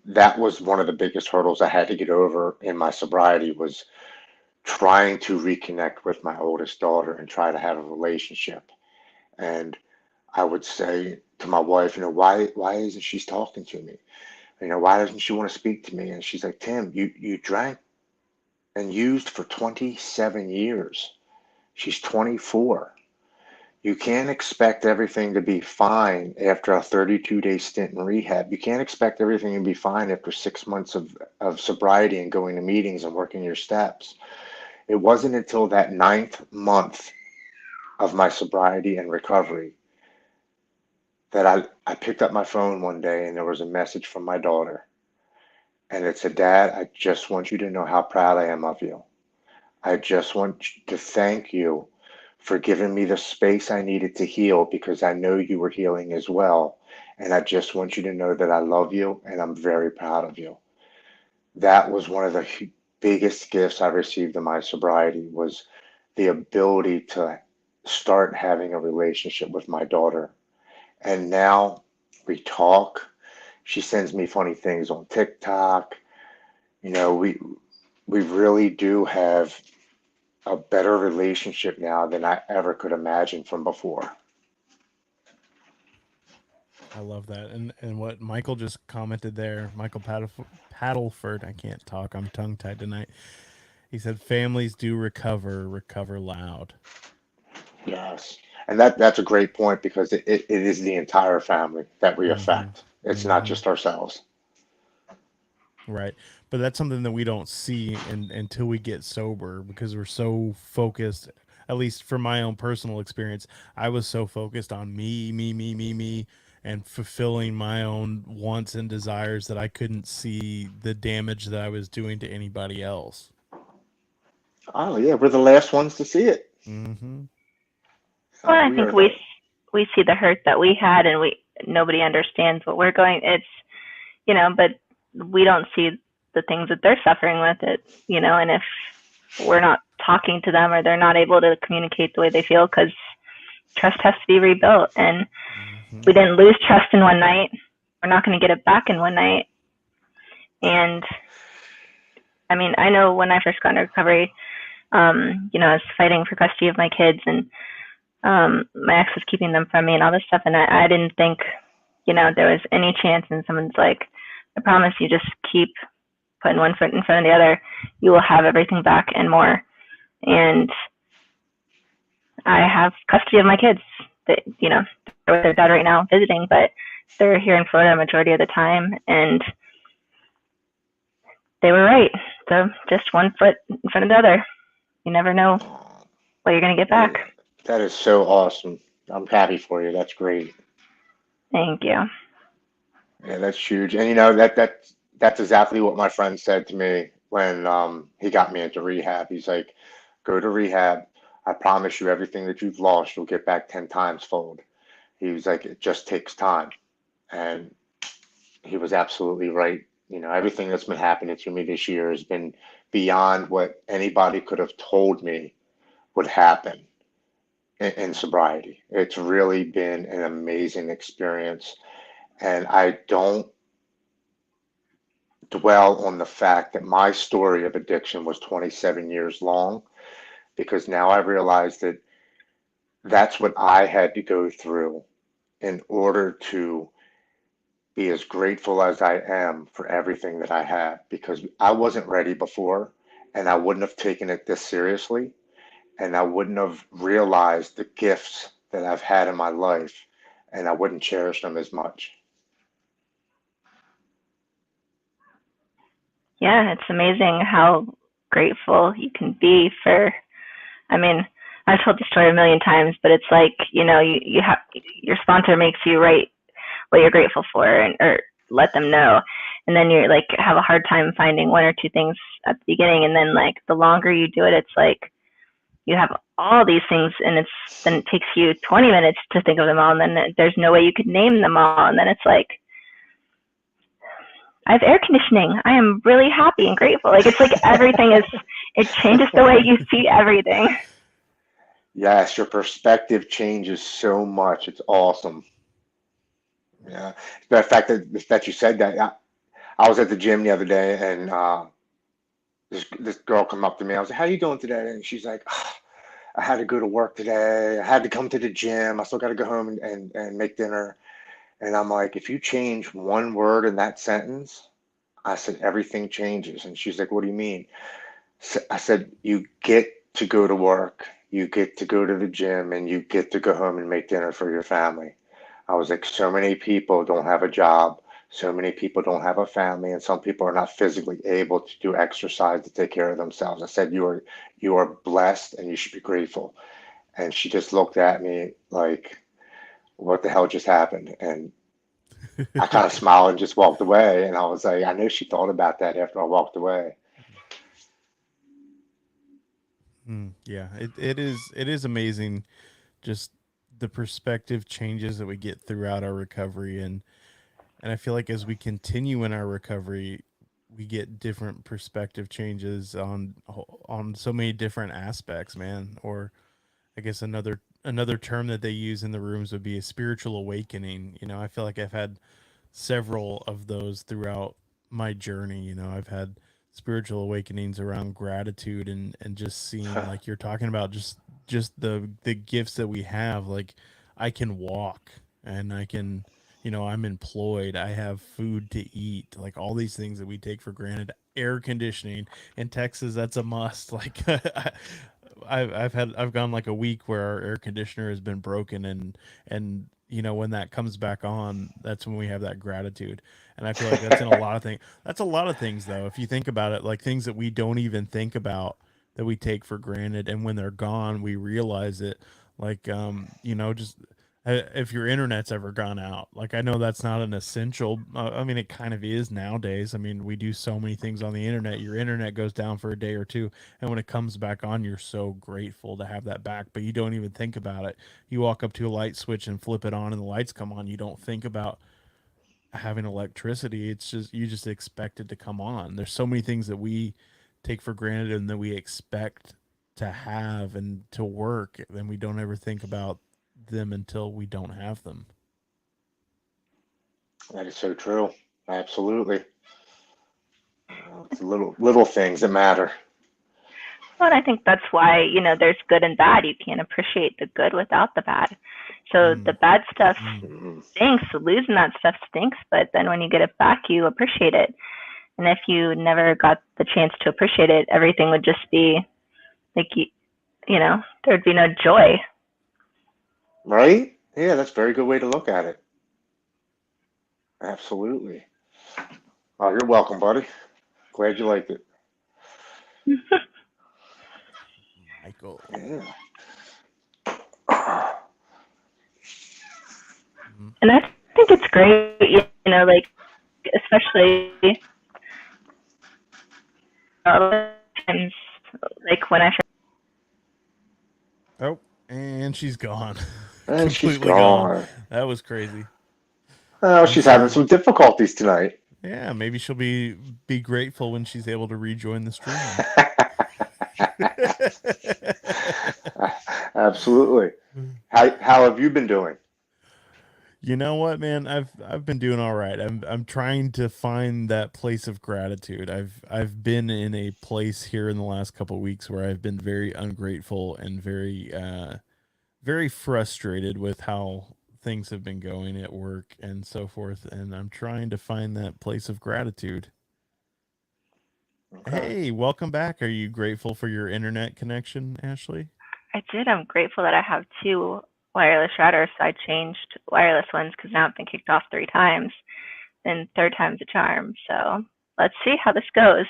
that was one of the biggest hurdles I had to get over in my sobriety was trying to reconnect with my oldest daughter and try to have a relationship. And I would say to my wife, why isn't she talking to me? Why doesn't she want to speak to me? And she's like, Tim, you drank and used for 27 years. She's 24. You can't expect everything to be fine after a 32-day stint in rehab. You can't expect everything to be fine after 6 months of sobriety and going to meetings and working your steps. It wasn't until that ninth month of my sobriety and recovery that I picked up my phone one day and there was a message from my daughter. And it said, Dad, I just want you to know how proud I am of you. I just want to thank you for giving me the space I needed to heal because I know you were healing as well. And I just want you to know that I love you and I'm very proud of you. That was one of the biggest gifts I received in my sobriety was the ability to start having a relationship with my daughter. And now we talk. She sends me funny things on TikTok. We really do have a better relationship now than I ever could imagine from before. I love that. And what Michael just commented there, Michael Paddleford, I can't talk, I'm tongue tied tonight. He said families do recover loud. Yes. And that's a great point because it is the entire family that we Mm-hmm. affect. It's not Mm-hmm. just ourselves. Right. But that's something that we don't see until we get sober because we're so focused, at least for my own personal experience, I was so focused on me, and fulfilling my own wants and desires that I couldn't see the damage that I was doing to anybody else. Oh yeah, we're the last ones to see it. Mm-hmm. Well, I We think are the we see the hurt that we had, and nobody understands what we're going. But we don't see the things that they're suffering with it, and if we're not talking to them or they're not able to communicate the way they feel because trust has to be rebuilt, and we didn't lose trust in one night, we're not going to get it back in one night. And I mean, I know when I first got into recovery, I was fighting for custody of my kids, and my ex was keeping them from me and all this stuff, and I didn't think there was any chance. And someone's like, I promise you, just keep putting one foot in front of the other, you will have everything back and more. And I have custody of my kids. That they're with their dad right now visiting, but they're here in Florida a majority of the time, and they were right. So just one foot in front of the other. You never know what you're going to get back. That is so awesome. I'm happy for you. That's great. Thank you. Yeah, that's huge. And that's exactly what my friend said to me when he got me into rehab. He's like, go to rehab. I promise you, everything that you've lost, you'll get back 10 times fold. He was like, it just takes time. And he was absolutely right. You know, everything that's been happening to me this year has been beyond what anybody could have told me would happen in sobriety. It's really been an amazing experience. And I don't dwell on the fact that my story of addiction was 27 years long, because now I realize that that's what I had to go through in order to be as grateful as I am for everything that I had, because I wasn't ready before, and I wouldn't have taken it this seriously, and I wouldn't have realized the gifts that I've had in my life, and I wouldn't cherish them as much. Yeah, it's amazing how grateful you can be for, I mean, I've told the story a million times, but it's like, you have, your sponsor makes you write what you're grateful for, or let them know. And then you're like, have a hard time finding one or two things at the beginning. And then like the longer you do it, it's like you have all these things, and then it takes you 20 minutes to think of them all. And then there's no way you could name them all. And then it's like, I have air conditioning. I am really happy and grateful. Like, it's like everything it changes the way you see everything. Yes, your perspective changes so much. It's awesome. Yeah. The fact that you said that, I was at the gym the other day, and this girl come up to me. I was like, "How you doing today?" And she's like, "I had to go to work today. I had to come to the gym. I still got to go home and make dinner." And I'm like, if you change one word in that sentence, I said, everything changes. And she's like, what do you mean? I said, you get to go to work, you get to go to the gym, and you get to go home and make dinner for your family. I was like, so many people don't have a job. So many people don't have a family, and some people are not physically able to do exercise to take care of themselves. I said, you are blessed, and you should be grateful. And she just looked at me like, what the hell just happened? And I kind of smiled and just walked away. And I was like, I know she thought about that after I walked away. Yeah, it is amazing, just the perspective changes that we get throughout our recovery, and I feel like as we continue in our recovery, we get different perspective changes on so many different aspects, man. Or I guess another term that they use in the rooms would be a spiritual awakening. I feel like I've had several of those throughout my journey. I've had spiritual awakenings around gratitude, and just seeing, like you're talking about, just the gifts that we have. Like, I can walk, and I can, I'm employed, I have food to eat, like all these things that we take for granted. Air conditioning in Texas, that's a must. Like, I've gone like a week where our air conditioner has been broken, and when that comes back on, that's when we have that gratitude. And I feel like that's in a lot of things. That's a lot of things, though, if you think about it, like things that we don't even think about, that we take for granted, and when they're gone, we realize it. Like, just if your internet's ever gone out, like, I know that's not an essential. I mean, it kind of is nowadays. I mean, we do so many things on the internet. Your internet goes down for a day or two, and when it comes back on, you're so grateful to have that back, but you don't even think about it. You walk up to a light switch and flip it on, and the lights come on. You don't think about having electricity. It's just, you just expect it to come on. There's so many things that we take for granted and that we expect to have and to work, and we don't ever think about them until we don't have them. That is so true. Absolutely. It's little things that matter. Well, and I think that's why, there's good and bad. You can't appreciate the good without the bad. So the bad stuff stinks. Losing that stuff stinks. But then when you get it back, you appreciate it. And if you never got the chance to appreciate it, everything would just be like, there'd be no joy. Right? Yeah, that's a very good way to look at it. Absolutely. Oh, you're welcome, buddy. Glad you liked it. Michael. Yeah. And I think it's great, like, especially a lot of times, like when I Oh, and she's gone. And she's Completely gone. gone. That was crazy. Oh, I'm she's having sure. some difficulties tonight. Yeah, maybe she'll be grateful when she's able to rejoin the stream. Absolutely. How have you been doing? You know what, man? I've been doing all right. I'm trying to find that place of gratitude. I've been in a place here in the last couple of weeks where I've been very ungrateful and very frustrated with how things have been going at work and so forth, and I'm trying to find that place of gratitude. Okay. Hey, welcome back. Are you grateful for your internet connection, Ashley? I did. I'm grateful that I have two wireless routers. So I changed wireless ones because now I've been kicked off 3 times, and third time's a charm. So let's see how this goes.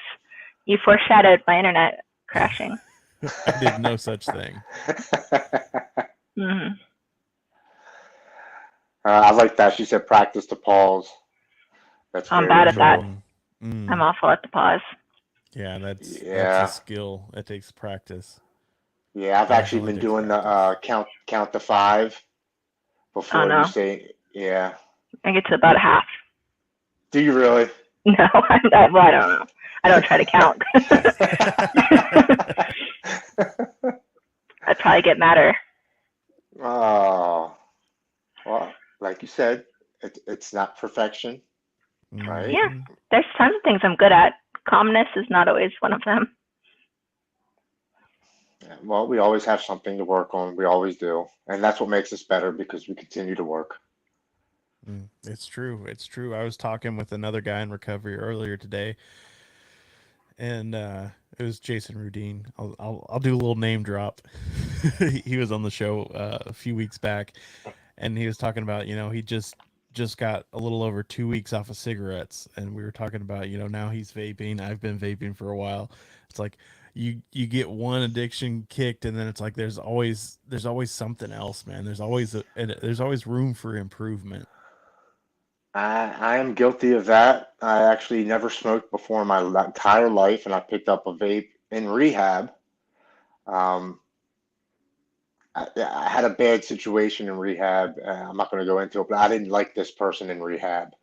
You foreshadowed my internet crashing. I did no such thing. Hmm. I like that. She said practice to pause. That's I'm very bad at that. true. I'm awful at the pause. Yeah, that's a Yeah. skill. It takes practice. Yeah, I've actually Definitely been takes doing the practice. count to 5 Oh before you no, say, yeah. I get to about a half. Do you really? No, well, I don't know. I don't try to count. I'd probably get madder. Oh, well, like you said, it's not perfection, right? Yeah, there's tons of things I'm good at. Calmness is not always one of them. Yeah, well, we always have something to work on. We always do. And that's what makes us better because we continue to work. It's true. It's true. I was talking with another guy in recovery earlier today, and it was Jason Rudine. I'll do a little name drop. He was on the show a few weeks back, and he was talking about he just got a little over 2 weeks off of cigarettes, and we were talking about now he's vaping. I've been vaping for a while. It's like you get one addiction kicked, and then it's like there's always something else, man. There's always room for improvement. I am guilty of that. I actually never smoked before in my entire life, and I picked up a vape in rehab. Um, I had a bad situation in rehab. I'm not going to go into it, but I didn't like this person in rehab,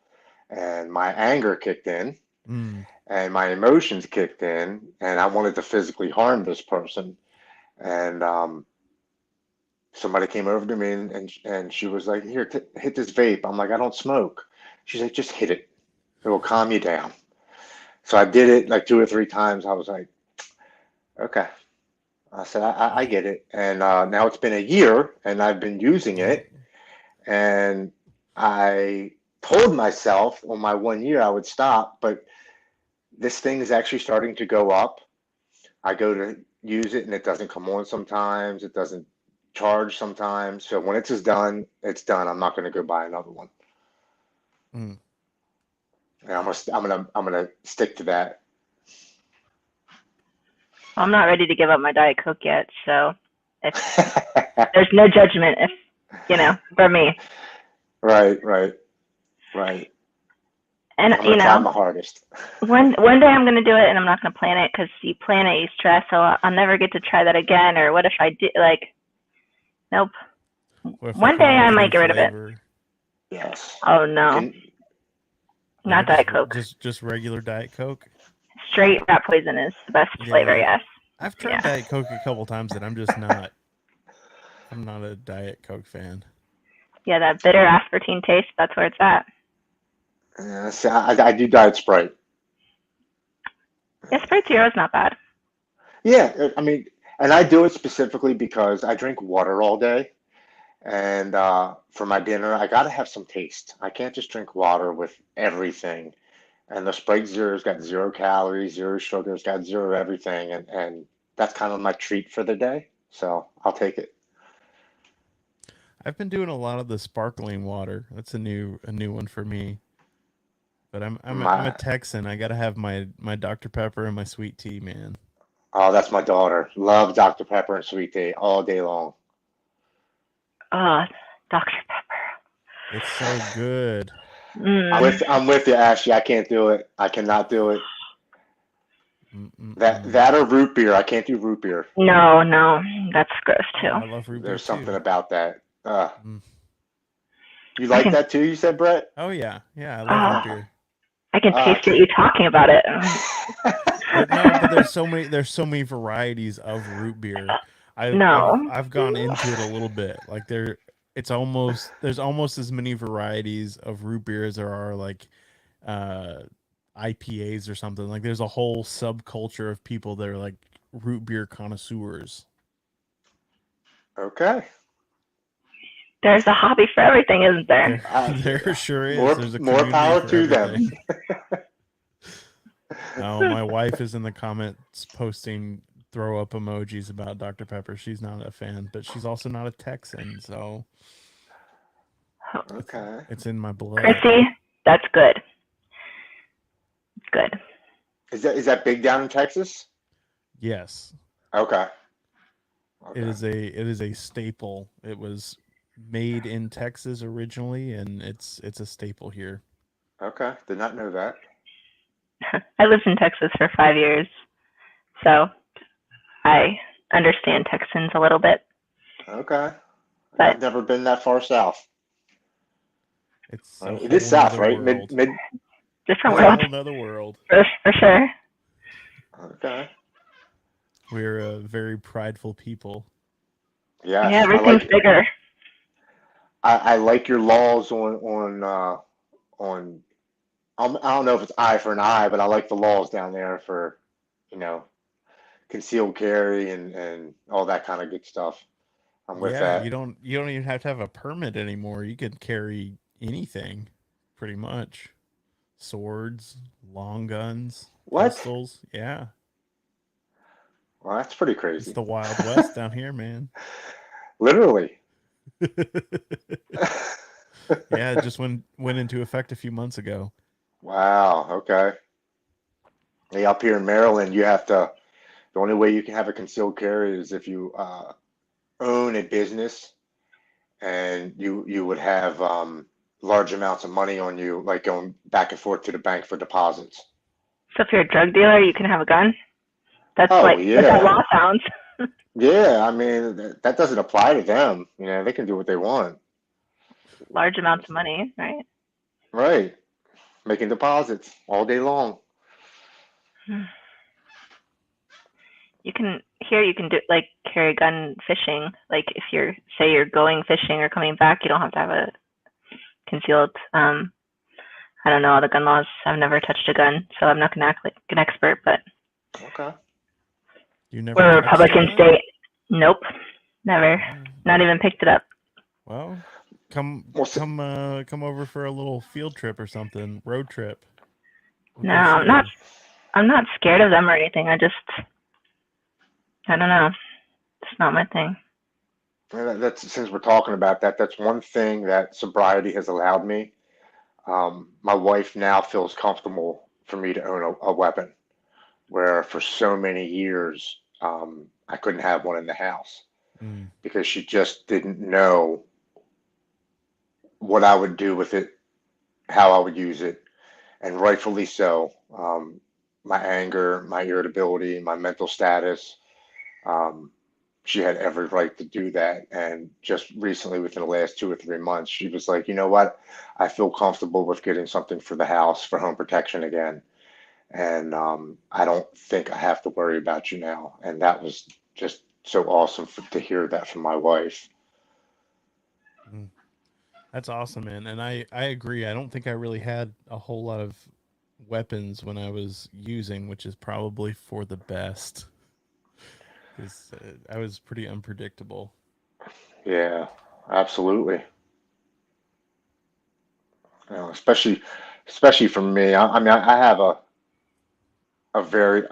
and my anger kicked in, Mm. and my emotions kicked in, and I wanted to physically harm this person. And somebody came over to me, and she was like, "Here, hit this vape." I'm like, "I don't smoke." She's like, "Just hit it. It will calm you down." So I did it like 2 or 3 times. I was like, "Okay." I said, I get it. And now it's been a year, and I've been using it. And I told myself on my 1 year I would stop, but this thing is actually starting to go up. I go to use it, and it doesn't come on sometimes. It doesn't charge sometimes. So when it's done, it's done. I'm not going to go buy another one. Mm. And I'm gonna stick to that. I'm not ready to give up my Diet Coke yet, so there's no judgment for me. Right, right, right. And I'm gonna try my hardest. one day I'm gonna do it, and I'm not gonna plan it because you plan it, you stress. So I'll never get to try that again. Or what if I did? Nope. One day I might get rid of it. Yes. Oh no, not Diet Coke. Just regular Diet Coke. Straight rat poison is the best flavor. Yes. I've tried Diet Coke a couple times, and I'm just not. I'm not a Diet Coke fan. Yeah, that bitter aspartame taste. That's where it's at. See, I do Diet Sprite. Yeah, Sprite Zero is not bad. Yeah, I mean, and I do it specifically because I drink water all day, and for my dinner, I gotta have some taste. I can't just drink water with everything. And the Sprite Zero's got 0 calories, 0 sugar, it's got zero everything, and that's kind of my treat for the day. So I'll take it. I've been doing a lot of the sparkling water. That's a new one for me. But I'm a Texan. I gotta have my Dr. Pepper and my sweet tea, man. Oh, that's my daughter. Love Dr. Pepper and sweet tea all day long. Dr. Pepper. It's so good. I'm with you, Ashley. I can't do it. I cannot do it. That or root beer. I can't do root beer. No, no, that's gross Oh, too. I love root beer There's something too. about that. Mm. You I like can, that too? You said, Brett? Oh yeah, I love root beer. I can Ah, taste it. You talking about it? But there's so many varieties of root beer. No. I've gone into it a little bit. Like there's almost as many varieties of root beer as there are like uh IPAs or something. Like there's a whole subculture of people that are like root beer connoisseurs. okay. There's a hobby for everything, isn't there? There sure is. There's a More community power for to them. everything. No, my wife is in the comments posting throw up emojis about Dr. Pepper. She's not a fan, but she's also not a Texan, so Okay. it's in my blood. Chrissy, that's good. It's good. Is that big down in Texas? Yes. Okay. It is a staple. It was made in Texas originally, and it's a staple here. Okay. Did not know that. I lived in Texas for 5 years, so I understand Texans a little bit. Okay. But I've never been that far south. It's It is south, right? World. Mid. different It's a world, whole nother world. for sure. Okay. We're a very prideful people. Yes. Yeah, everything's bigger. I like your laws on I don't know if it's eye for an eye, but I like the laws down there for, you know, concealed carry and all that kind of good stuff. I'm with that. You don't even have to have a permit anymore. You can carry anything, pretty much. Swords, long guns, What? pistols. Yeah. Well, that's pretty It's crazy. the Wild West down here, man. Literally. Yeah, it just went into effect a few months ago. Wow. Okay. Hey, up here in Maryland, the only way you can have a concealed carry is if you own a business and you would have large amounts of money on you, like going back and forth to the bank for deposits. So if you're a drug dealer, you can have a gun. That's Oh, like what that law sounds. Yeah, I mean that doesn't apply to them. You know, they can do what they want. Large amounts of money, right? Right. Making deposits all day long. You can do like carry a gun fishing. Like if you're going fishing or coming back, you don't have to have a concealed. I don't know all the gun laws. I've never touched a gun, so I'm not gonna act like an expert. But Okay. You never we're a touched Republican a gun? state. Nope, never. Not even picked it up. Well, come over for a little field trip or something, road trip. No, I'm not scared of them or anything. I don't know. It's not my thing. That's since we're talking about that, that's one thing that sobriety has allowed me. My wife now feels comfortable for me to own a weapon, where for so many years I couldn't have one in the house because she just didn't know what I would do with it, how I would use it, and rightfully so. My anger, my irritability, my mental status. Um, she had every right to do that. And just recently, within the last 2 or 3 months, she was like, you know what? I feel comfortable with getting something for the house for home protection again. And I don't think I have to worry about you now. And that was just so awesome to hear that from my wife. That's awesome, man. And I agree. I don't think I really had a whole lot of weapons when I was using, which is probably for the best. Because I was pretty unpredictable. Yeah, absolutely. You know, especially for me. I mean, I have a very,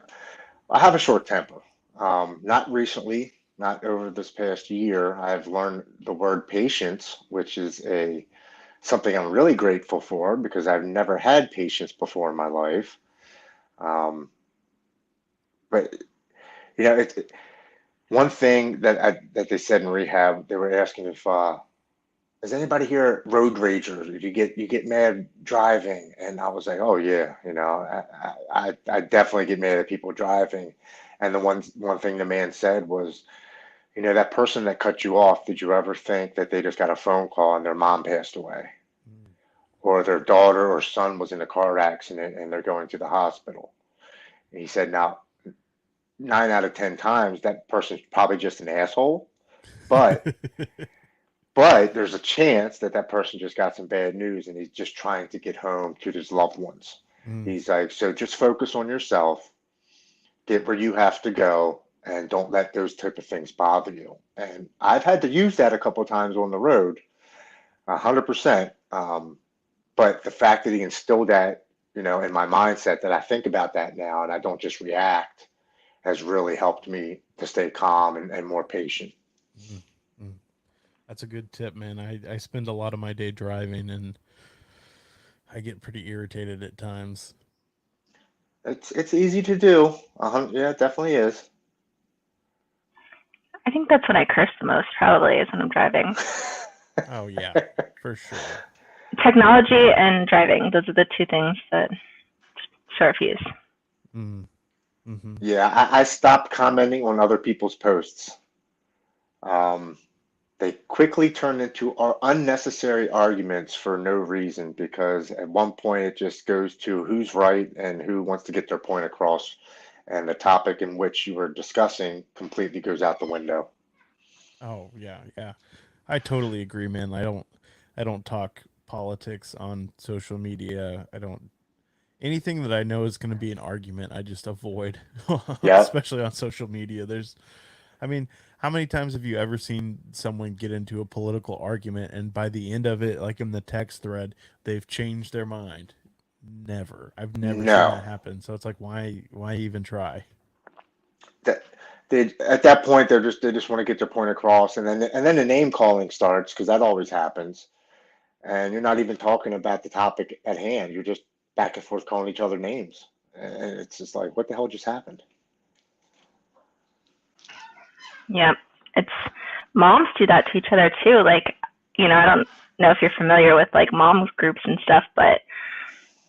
I have a short temper. Not recently, not over this past year. I've learned the word patience, which is something I'm really grateful for because I've never had patience before in my life. Um, but you know, one thing that they said in rehab, they were asking is anybody here road rager? You get mad driving? And I was like, oh yeah, I definitely get mad at people driving. And the one thing the man said was, that person that cut you off, did you ever think that they just got a phone call and their mom passed away? Mm. Or their daughter or son was in a car accident and they're going to the hospital? And he said, now, 9 out of 10 times, that person's probably just an asshole, but there's a chance that that person just got some bad news and he's just trying to get home to his loved ones. Mm. He's like, so just focus on yourself, get where you have to go, and don't let those type of things bother you. And I've had to use that a couple of times on the road, 100%. But the fact that he instilled that, in my mindset, that I think about that now and I don't just react, has really helped me to stay calm and more patient. Mm. Mm. That's a good tip, man. I spend a lot of my day driving and I get pretty irritated at times. It's easy to do. Yeah, it definitely is. I think that's when I curse the most, probably, is when I'm driving. Oh yeah, for sure. Technology and driving, those are the two things that short fuse. Mm. Mm-hmm. Yeah, I stopped commenting on other people's posts. They quickly turn into unnecessary arguments for no reason, because at one point it just goes to who's right and who wants to get their point across, and the topic in which you were discussing completely goes out the window. Oh yeah, yeah. I totally agree, man. I don't talk politics on social media. I don't anything that I know is going to be an argument, I just avoid, Yeah. especially on social media. I mean, how many times have you ever seen someone get into a political argument and by the end of it, like in the text thread, they've changed their mind? Never. I've never seen No. that happen. So it's like, why even try? That at that point they just want to get their point across, and then the name calling starts, because that always happens, and you're not even talking about the topic at hand. You're just back and forth calling each other names, and it's just like, what the hell just happened? Yeah, it's moms do that to each other too. Like, I don't know if you're familiar with like moms groups and stuff, but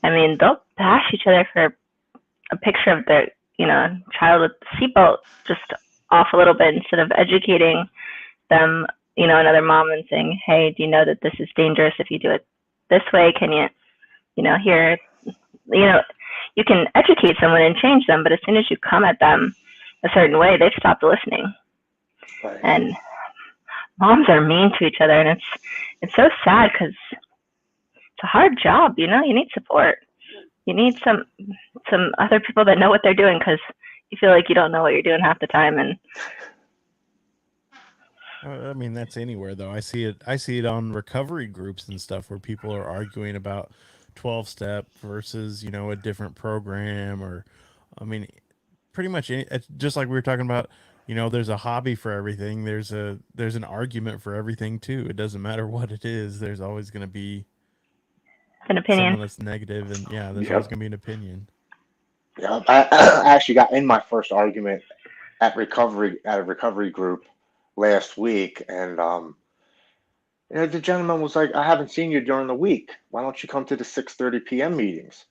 I mean, they'll bash each other for a picture of their, child with the seatbelt just off a little bit, instead of educating them, another mom, and saying, hey, do you know that this is dangerous if you do it this way? Can you, here, you can educate someone and change them, but as soon as you come at them a certain way, they've stopped listening. Right. And moms are mean to each other, and it's so sad, because it's a hard job. You need support. You need some other people that know what they're doing, because you feel like you don't know what you're doing half the time. And I mean, that's anywhere though. I see it on recovery groups and stuff where people are arguing about 12 step versus, a different program, or I mean, pretty much it's just like we were talking about, there's a hobby for everything. There's an argument for everything too. It doesn't matter what it is. There's always going to be an opinion. someone that's negative, and yeah, there's always going to be an opinion. Yeah, I actually got in my first argument at a recovery group last week, and the gentleman was like, I haven't seen you during the week. Why don't you come to the 6:30 p.m. meetings?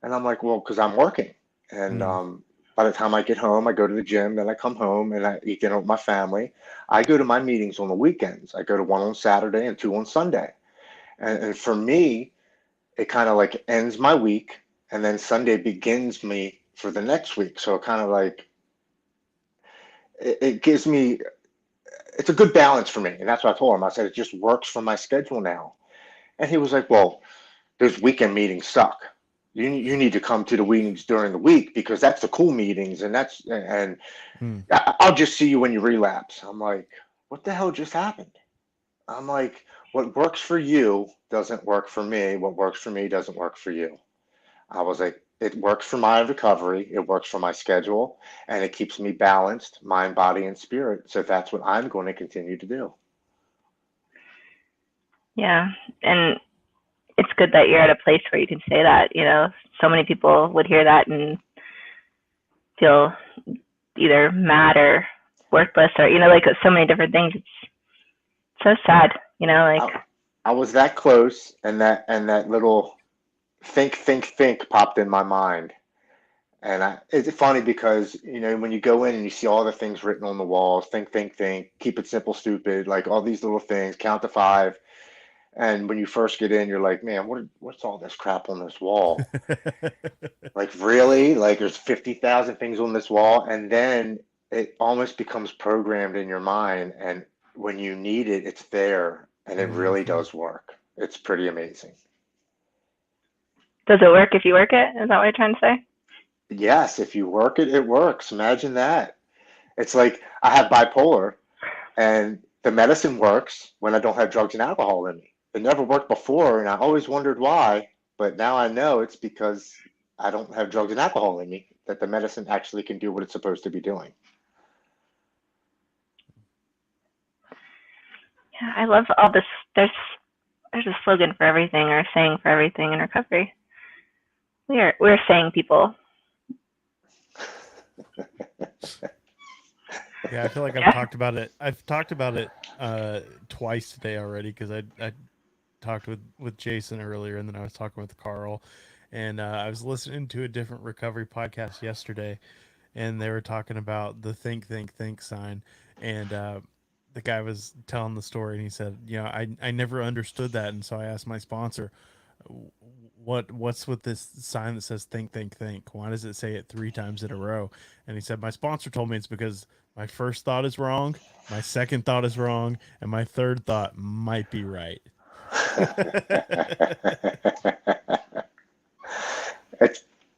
And I'm like, well, because I'm working. And Mm. by the time I get home, I go to the gym, then I come home and I eat dinner with my family. I go to my meetings on the weekends. I go to one on Saturday and two on Sunday. And for me, it kind of like ends my week, and then Sunday begins me for the next week. So it kind of like, it gives me, it's a good balance for me. And that's what I told him. I said, it just works for my schedule now. And he was like, well, those weekend meetings suck. You need to come to the meetings during the week, because that's the cool meetings, and Mm. I'll just see you when you relapse. I'm like, what the hell just happened? I'm like, what works for you doesn't work for me. What works for me doesn't work for you. I was like, it works for my recovery. It works for my schedule, and it keeps me balanced, mind, body, and spirit. So that's what I'm going to continue to do. Yeah, and it's good that you're at a place where you can say that. So many people would hear that and feel either mad or worthless, or like so many different things. It's so sad. Like, I was that close, and that little think popped in my mind. And it's funny because, when you go in and you see all the things written on the walls, think, keep it simple, stupid, like all these little things, count to five. And when you first get in, you're like, man, what's all this crap on this wall? Like, really? Like, there's 50,000 things on this wall. And then it almost becomes programmed in your mind. And when you need it, it's there. And it really does work. It's pretty amazing. Does it work if you work it? Is that what you're trying to say? Yes, if you work it, it works. Imagine that. It's like I have bipolar, and the medicine works when I don't have drugs and alcohol in me. It never worked before, and I always wondered why, but now I know it's because I don't have drugs and alcohol in me, that the medicine actually can do what it's supposed to be doing. Yeah, I love all this. There's a slogan for everything, or a saying for everything in recovery. We're saying people. Yeah, I feel like I've talked about it. I've talked about it twice today already, because I talked with Jason earlier, and then I was talking with Carl, and I was listening to a different recovery podcast yesterday, and they were talking about the think sign, and the guy was telling the story, and he said, I never understood that, and so I asked my sponsor, what's with this sign that says think? Why does it say it 3 times in a row? And he said, my sponsor told me it's because my first thought is wrong, my second thought is wrong, and my third thought might be right.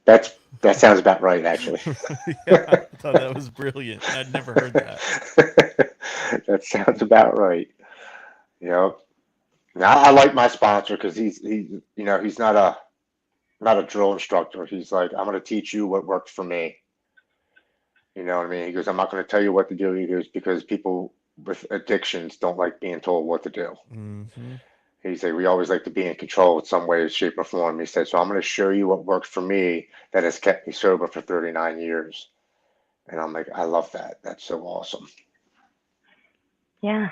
That sounds about right, actually. Yeah, I thought that was brilliant. I'd never heard that. That sounds about right. Now I like my sponsor because he's not a drill instructor. He's like, I'm going to teach you what worked for me. You know what I mean? He goes, I'm not going to tell you what to do. He goes, because people with addictions don't like being told what to do. Mm-hmm. He said, we always like to be in control in some way, shape, or form. He said, so I'm going to show you what worked for me that has kept me sober for 39 years. And I'm like, I love that. That's so awesome. Yeah.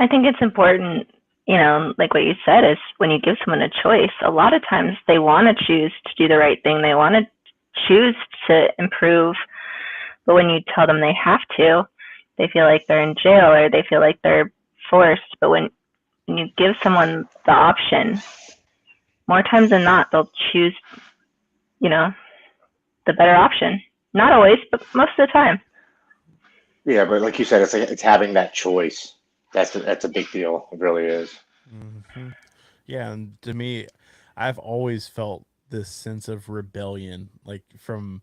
I think it's important, like what you said, is when you give someone a choice, a lot of times they want to choose to do the right thing. They want to choose to improve. But when you tell them they have to, they feel like they're in jail, or they feel like they're forced. But when you give someone the option, more times than not, they'll choose, the better option. Not always, but most of the time. Yeah, but like you said, it's having that choice. That's a big deal. It really is. Mm-hmm. Yeah, and to me, I've always felt this sense of rebellion, like from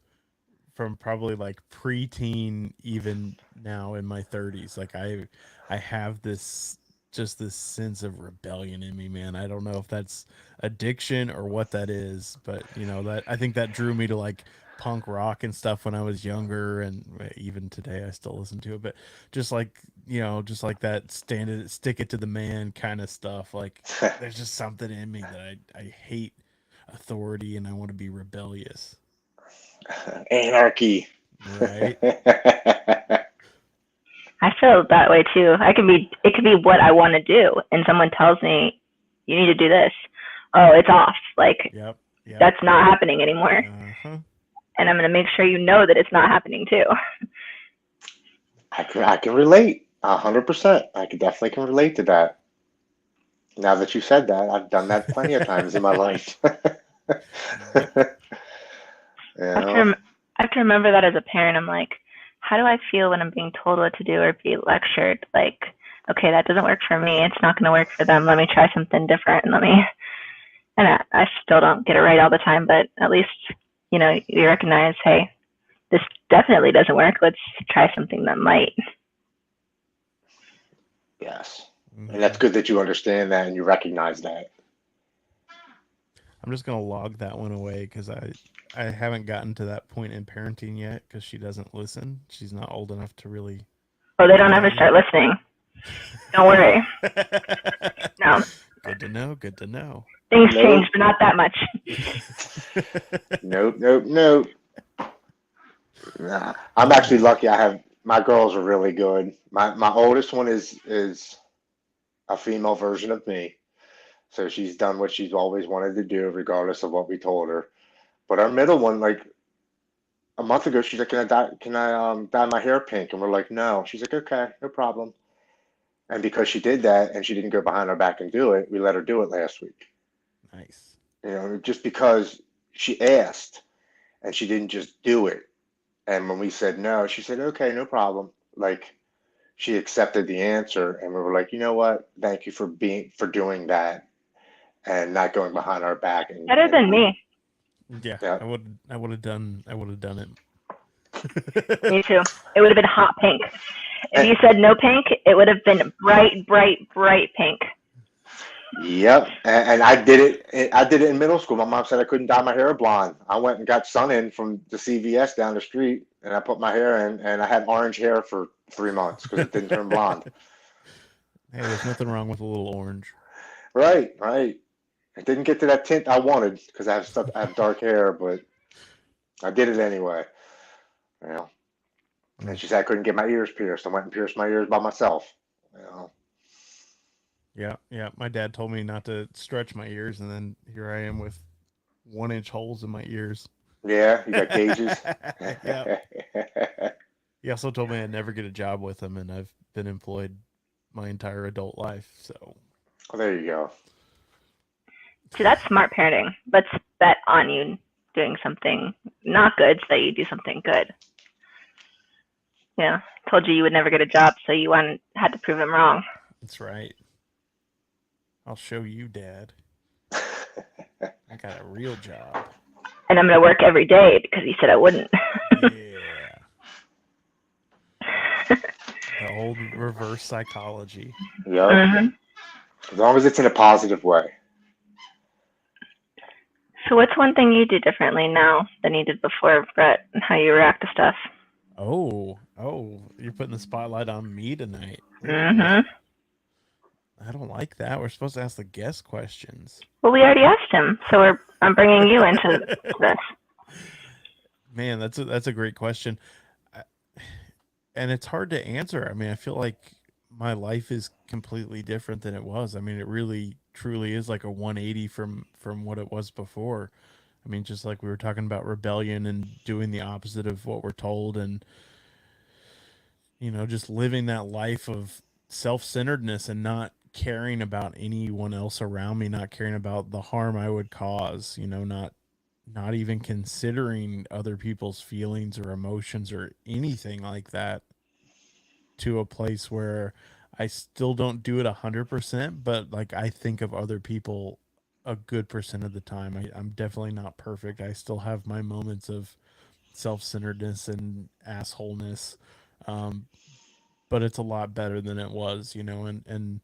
probably like preteen, even now in my 30s. Like I have this sense of rebellion in me, man. I don't know if that's addiction or what that is, but that I think that drew me to like punk rock and stuff when I was younger, and even today I still listen to it. But just like that stick it to the man kind of stuff. Like there's just something in me that I hate authority, and I want to be rebellious. Anarchy. Right. I feel that way too. It could be what I want to do, and someone tells me, you need to do this. Oh, it's off. Like, Yep. That's not happening anymore. Uh-huh. And I'm going to make sure that it's not happening too. I can relate 100%. I definitely can relate to that. Now that you said that, I've done that plenty of times in my life. I have to remember that as a parent. I'm like, how do I feel when I'm being told what to do or be lectured? Like, okay, that doesn't work for me. It's not going to work for them. Let me try something different. And I still don't get it right all the time, but at least, you recognize, hey, this definitely doesn't work. Let's try something that might. Yes. And that's good that you understand that and you recognize that. I'm just going to log that one away, because I haven't gotten to that point in parenting yet, because she doesn't listen. She's not old enough to really. Oh, they don't ever start listening. Don't worry. No. Good to know. Things change, but not that much. Nope. Nah, I'm actually lucky. My girls are really good. My oldest one is a female version of me. So she's done what she's always wanted to do, regardless of what we told her. But our middle one, like a month ago, she's like, can I dye my hair pink? And we're like, no. She's like, okay, no problem. And because she did that and she didn't go behind our back and do it, we let her do it last week. Nice. You know, just because she asked and she didn't just do it. And when we said no, she said, okay, no problem. Like she accepted the answer and we were like, you know what? Thank you for doing that and not going behind our back. Better than me. Yeah, Yeah. I would have done it. Me too. It would have been hot pink. If you said no pink, it would have been bright, bright, bright pink. Yep, and I did it. I did it in middle school. My mom said I couldn't dye my hair blonde. I went and got sun in from the CVS down the street, and I put my hair in, and I had orange hair for 3 months because it didn't turn blonde. Hey, there's nothing wrong with a little orange. Right, right. I didn't get to that tint I wanted because I have dark hair, but I did it anyway. You know. And she said I couldn't get my ears pierced. I went and pierced my ears by myself. You know. Yeah. My dad told me not to stretch my ears, and then here I am with 1-inch holes in my ears. Yeah, you got gauges. Yeah. He also told me I'd never get a job with him, and I've been employed my entire adult life. So, Well, there you go. See, that's smart parenting. Let's bet on you doing something not good so that you do something good. Yeah, told you would never get a job, so you had to prove him wrong. that's right. I'll show you, Dad. I got a real job. And I'm going to work every day because he said I wouldn't. Yeah. The old reverse psychology. Yep. Mm-hmm. As long as it's in a positive way. So what's one thing you do differently now than you did before, Brett, and how you react to stuff? Oh, you're putting the spotlight on me tonight. Mm-hmm. I don't like that. We're supposed to ask the guest questions. Well, we already asked him, so I'm bringing you into this. Man, that's a great question. And it's hard to answer. I mean, I feel like my life is completely different than it was. I mean, it really truly is like a 180 from what it was before. I mean, just like we were talking about rebellion and doing the opposite of what we're told, and just living that life of self-centeredness and not caring about anyone else around me, not caring about the harm I would cause, not even considering other people's feelings or emotions or anything like that, to a place where I still don't do it 100%, but like I think of other people a good percent of the time. I'm definitely not perfect. I still have my moments of self-centeredness and assholeness. But it's a lot better than it was, and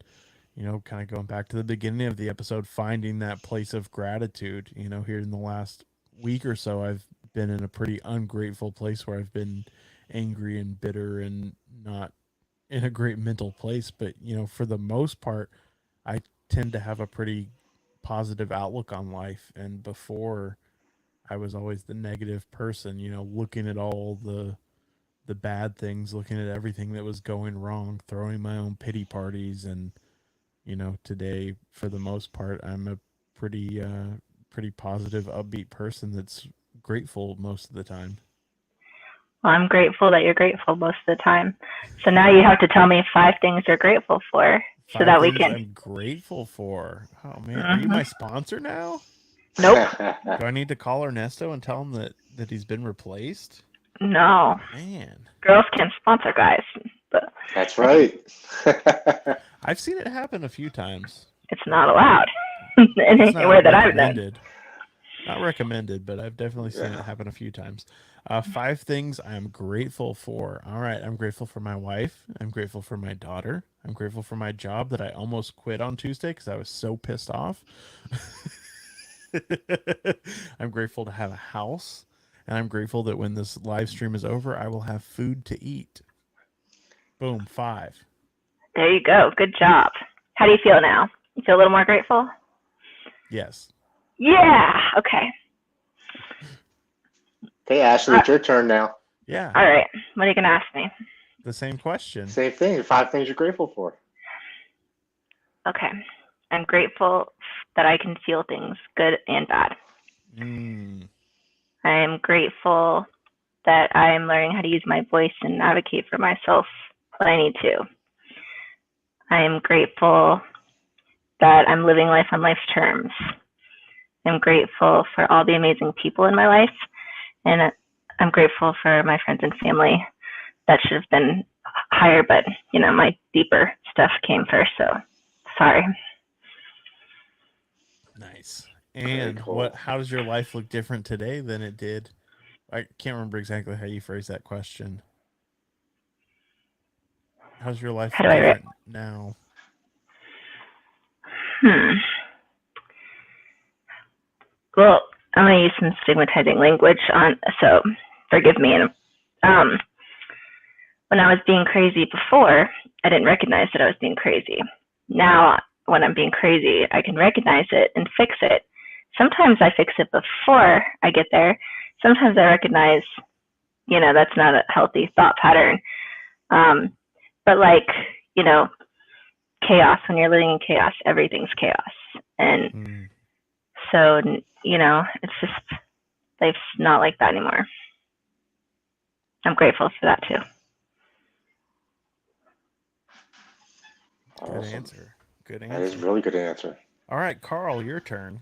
kind of going back to the beginning of the episode, finding that place of gratitude. Here in the last week or so, I've been in a pretty ungrateful place where I've been angry and bitter and not in a great mental place. But, for the most part, I tend to have a pretty positive outlook on life. And before, I was always the negative person, looking at all the bad things, looking at everything that was going wrong, throwing my own pity parties. And, today, for the most part, I'm a pretty positive, upbeat person that's grateful most of the time. Well, I'm grateful that you're grateful most of the time. So now you have to tell me 5 things you're grateful for so that we can. I'm grateful for. Oh man, Are you my sponsor now? Nope. Do I need to call Ernesto and tell him that he's been replaced? No. Man. Girls can sponsor guys. But That's right. I've seen it happen a few times. It's not allowed anywhere that I've been. Not recommended, but I've definitely seen it happen a few times. 5 things I'm grateful for. All right, I'm grateful for my wife. I'm grateful for my daughter. I'm grateful for my job that I almost quit on Tuesday because I was so pissed off. I'm grateful to have a house, and I'm grateful that when this live stream is over, I will have food to eat. Boom, 5. There you go. Good job. How do you feel now? You feel a little more grateful? Yes. Yeah. Okay. Okay, Ashley, it's your turn now. Yeah. All right. What are you going to ask me? The same question. Same thing. 5 things you're grateful for. Okay. I'm grateful that I can feel things, good and bad. I am grateful that I'm learning how to use my voice and advocate for myself when I need to. I am grateful that I'm living life on life's terms. I'm grateful for all the amazing people in my life, and I'm grateful for my friends and family. That should have been higher, but my deeper stuff came first, so sorry. Nice. And cool. how does your life look different today than it did? I can't remember exactly how you phrased that question. How's your life different now? Well, I'm going to use some stigmatizing language so forgive me. When I was being crazy before, I didn't recognize that I was being crazy. Now, when I'm being crazy, I can recognize it and fix it. Sometimes I fix it before I get there. Sometimes I recognize, that's not a healthy thought pattern. But chaos, when you're living in chaos, everything's chaos. And so, it's just, life's not like that anymore. I'm grateful for that too. Good answer. Good answer. That is a really good answer. All right, Carl, your turn.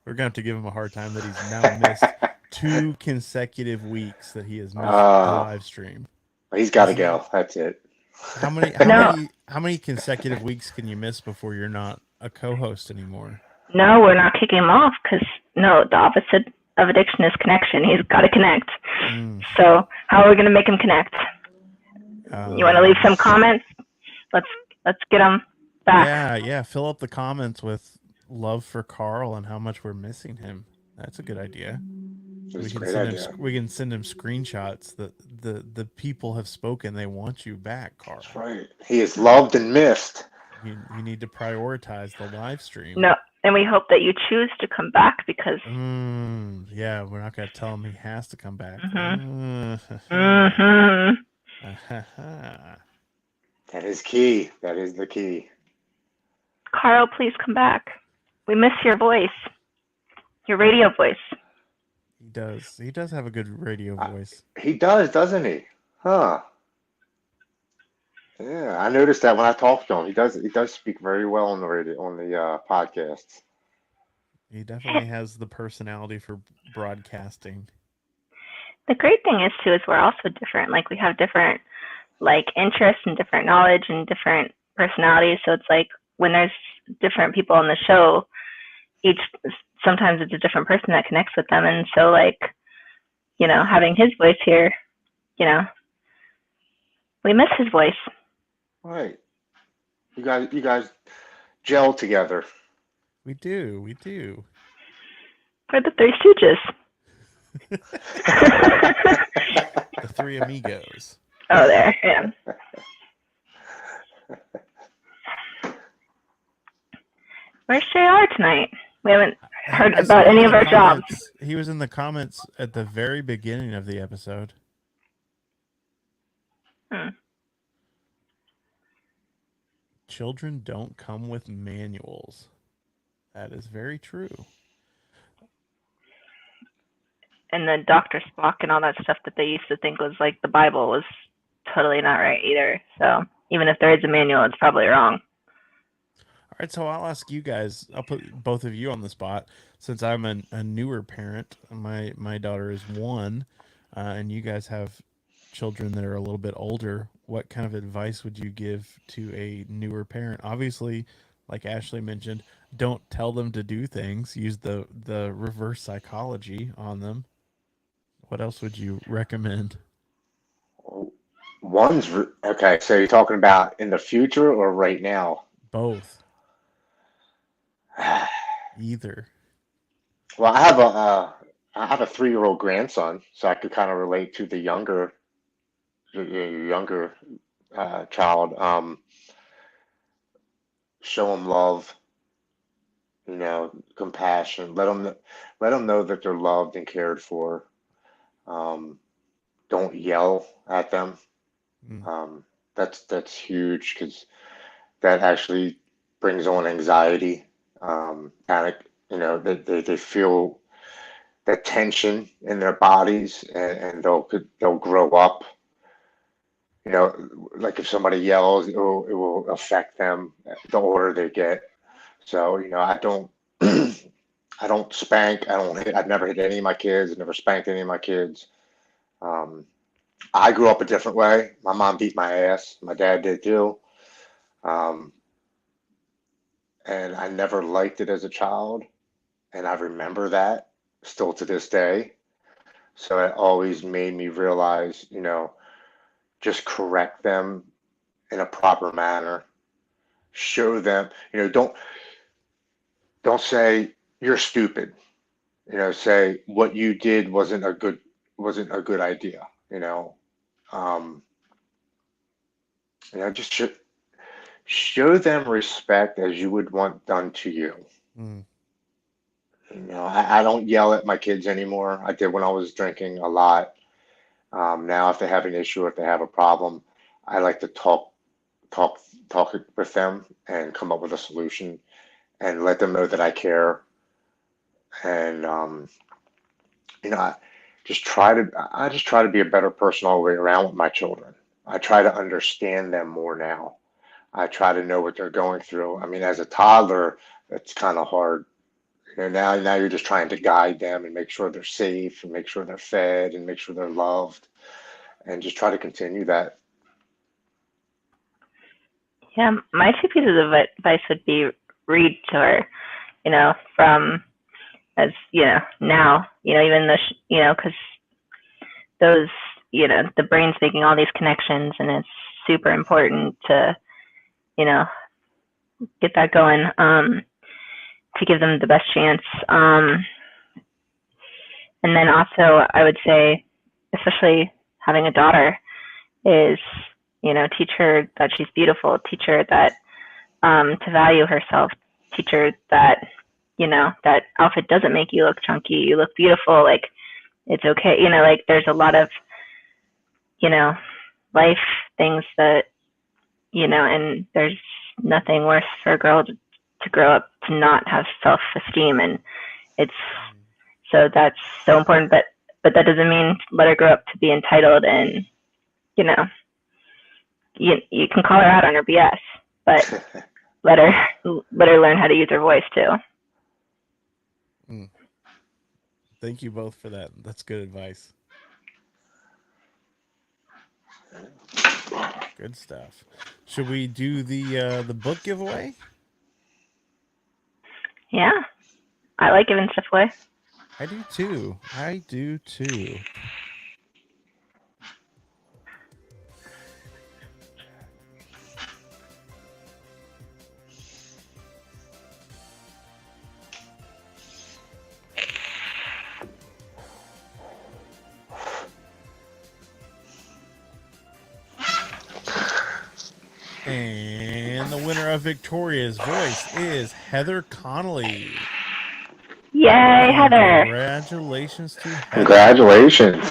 We're going to have to give him a hard time that he's now missed 2 consecutive weeks that he has missed the live stream. He's got to go. That's it. How many consecutive weeks can you miss before you're not a co-host anymore? No, we're not kicking him off because the opposite of addiction is connection. He's got to connect. So how are we going to make him connect? You want to leave some comments? Let's get him back. Yeah. Fill up the comments with love for Carl and how much we're missing him. That's a good idea. We can send him screenshots that the people have spoken. They want you back, Carl. That's right. He is loved and missed. You need to prioritize the live stream. No, and we hope that you choose to come back because. Yeah, we're not going to tell him he has to come back. That is key. That is the key. Carl, please come back. We miss your voice, your radio voice. He does. He does have a good radio voice. He does, doesn't he? Huh. Yeah, I noticed that when I talked to him. He does speak very well on the radio, on the podcasts. He definitely has the personality for broadcasting. The great thing is too is we're also different. Like we have different interests and different knowledge and different personalities. So it's like when there's different people on the show, sometimes it's a different person that connects with them. And so having his voice here, we miss his voice. Right. You guys gel together. We do. We're the Three Stooges. The Three Amigos. Oh, there, yeah. Where's JR tonight? We haven't heard about any of our jobs. He was in the comments at the very beginning of the episode. Children don't come with manuals. That is very true. And the Dr. Spock and all that stuff that they used to think was like the Bible was totally not right either. So even if there is a manual, it's probably wrong. All right, so I'll ask you guys. I'll put both of you on the spot since I'm a newer parent. My daughter is 1, and you guys have children that are a little bit older. What kind of advice would you give to a newer parent? Obviously, like Ashley mentioned, don't tell them to do things. Use the reverse psychology on them. What else would you recommend? Okay. So you're talking about in the future or right now? Both. Either. Well, I have a 3-year-old grandson, so I could kind of relate to the younger child. Show them love, compassion. Let them know that they're loved and cared for. Don't yell at them. That's huge because that actually brings on anxiety, panic. They feel that tension in their bodies, and they'll grow up. Like if somebody yells, it will affect them the older they get. So, I don't spank. I don't hit. I've never hit any of my kids. I've never spanked any of my kids. Um, I grew up a different way. My mom beat my ass. My dad did too. Um, and I never liked it as a child. And I remember that still to this day. So it always made me realize, just correct them in a proper manner. Show them, don't say you're stupid. Say what you did wasn't a good idea. Um, just show them respect as you would want done to you. Mm. I don't yell at my kids anymore. I did when I was drinking a lot. Now, if they have an issue, if they have a problem, I like to talk, talk with them and come up with a solution and let them know that I care. And I just try to be a better person all the way around with my children. I try to understand them more now. I try to know what they're going through. I mean, as a toddler, it's kind of hard. Now you're just trying to guide them and make sure they're safe and make sure they're fed and make sure they're loved and just try to continue that. Yeah, my two pieces of advice would be read to her, from as, now, even though, because those, the brain's making all these connections and it's super important to, get that going, to give them the best chance. And then also I would say, especially having a daughter, is, teach her that she's beautiful, teach her that, to value herself, teach her that, that outfit doesn't make you look chunky, you look beautiful, like it's okay, like there's a lot of, life things that, and there's nothing worse for a girl to grow up to not have self-esteem, and it's, so that's so important, but that doesn't mean let her grow up to be entitled, and you can call her out on her BS, but let her learn how to use her voice too. Thank you both for that. That's good advice. Good stuff. Should we do the book giveaway? Yeah, I like giving stuff away. I do too. And the winner of Victoria's Voice is Heather Connolly. Yay, Heather. Congratulations to Heather. Congratulations.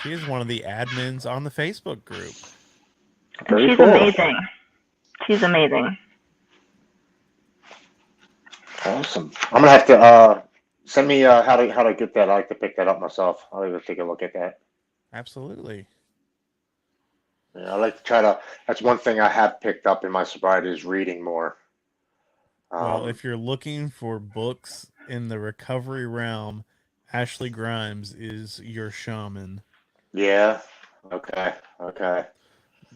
She is one of the admins on the Facebook group. Very she's cool. amazing. She's amazing. Awesome. I'm gonna have to send me how to get that. I like to pick that up myself. I'll even take a look at that. Absolutely. I like to try to. That's one thing I have picked up in my sobriety is reading more. Well, if you're looking for books in the recovery realm, Ashley Grimes is your shaman. Yeah. Okay.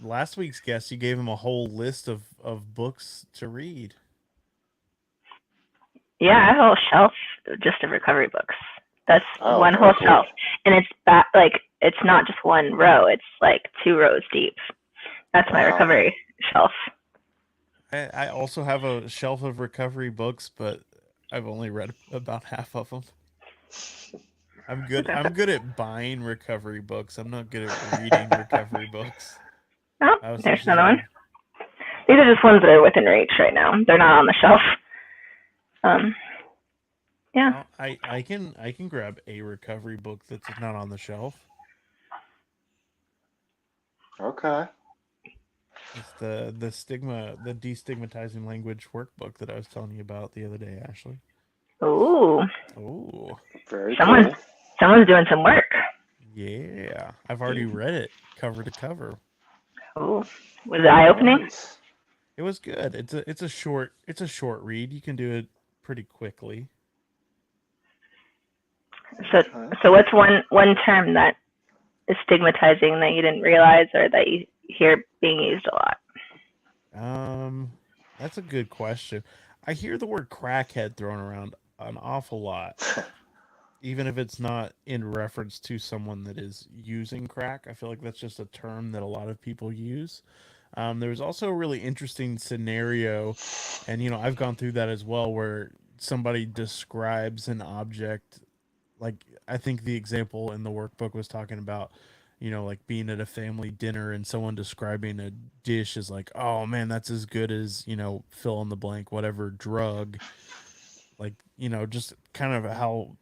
Last week's guest, you gave him a whole list of books to read. Yeah, I have a whole shelf just of recovery books. That's one very whole cool. shelf, and it's it's not just one row; it's like 2 rows deep. That's my recovery shelf. I also have a shelf of recovery books, but I've only read about half of them. I'm good at buying recovery books. I'm not good at reading recovery books. Oh, there's another one. These are just ones that are within reach right now. They're not on the shelf. Yeah. Well, I can grab a recovery book that's not on the shelf. Okay. It's the destigmatizing language workbook that I was telling you about the other day, Ashley. Ooh, Oh, Very someone's cool. someone's doing some work. yeah. I've already read it cover to cover. Ooh, was it eye opening? Nice. It was good. It's a short read. You can do it pretty quickly. So Okay. so what's one term that is stigmatizing that you didn't realize or that you hear being used a lot? That's a good question. I hear the word crackhead thrown around an awful lot, even if it's not in reference to someone that is using crack. I feel like that's just a term that a lot of people use. There was also a really interesting scenario, and I've gone through that as well, where somebody describes an object. Like, I think the example in the workbook was talking about, like being at a family dinner and someone describing a dish as like, oh man, that's as good as, fill in the blank, whatever drug. Like, just kind of how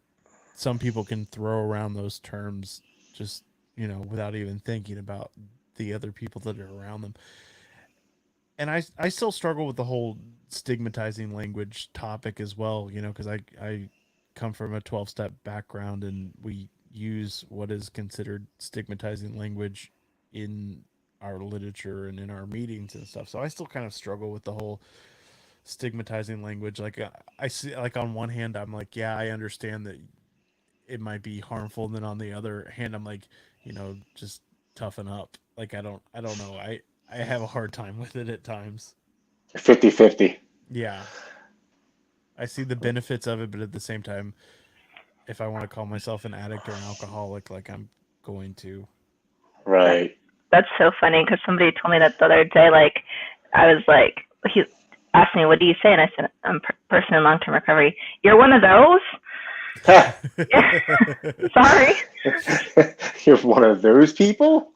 some people can throw around those terms just, without even thinking about the other people that are around them. And I still struggle with the whole stigmatizing language topic as well, because I come from a 12-step background, and we use what is considered stigmatizing language in our literature and in our meetings and stuff. So I still kind of struggle with the whole stigmatizing language. Like, I see, like, on one hand, I'm like, yeah, I understand that it might be harmful. And then on the other hand, I'm like, just toughen up. Like, I don't know. I have a hard time with it at times. 50-50. Yeah. I see the benefits of it, but at the same time, if I want to call myself an addict or an alcoholic, like, I'm going to. Right. That's so funny because somebody told me that the other day. Like, I was like, he asked me, "What do you say?" And I said, "I'm a person in long-term recovery." You're one of those? Yeah. Sorry. You're one of those people?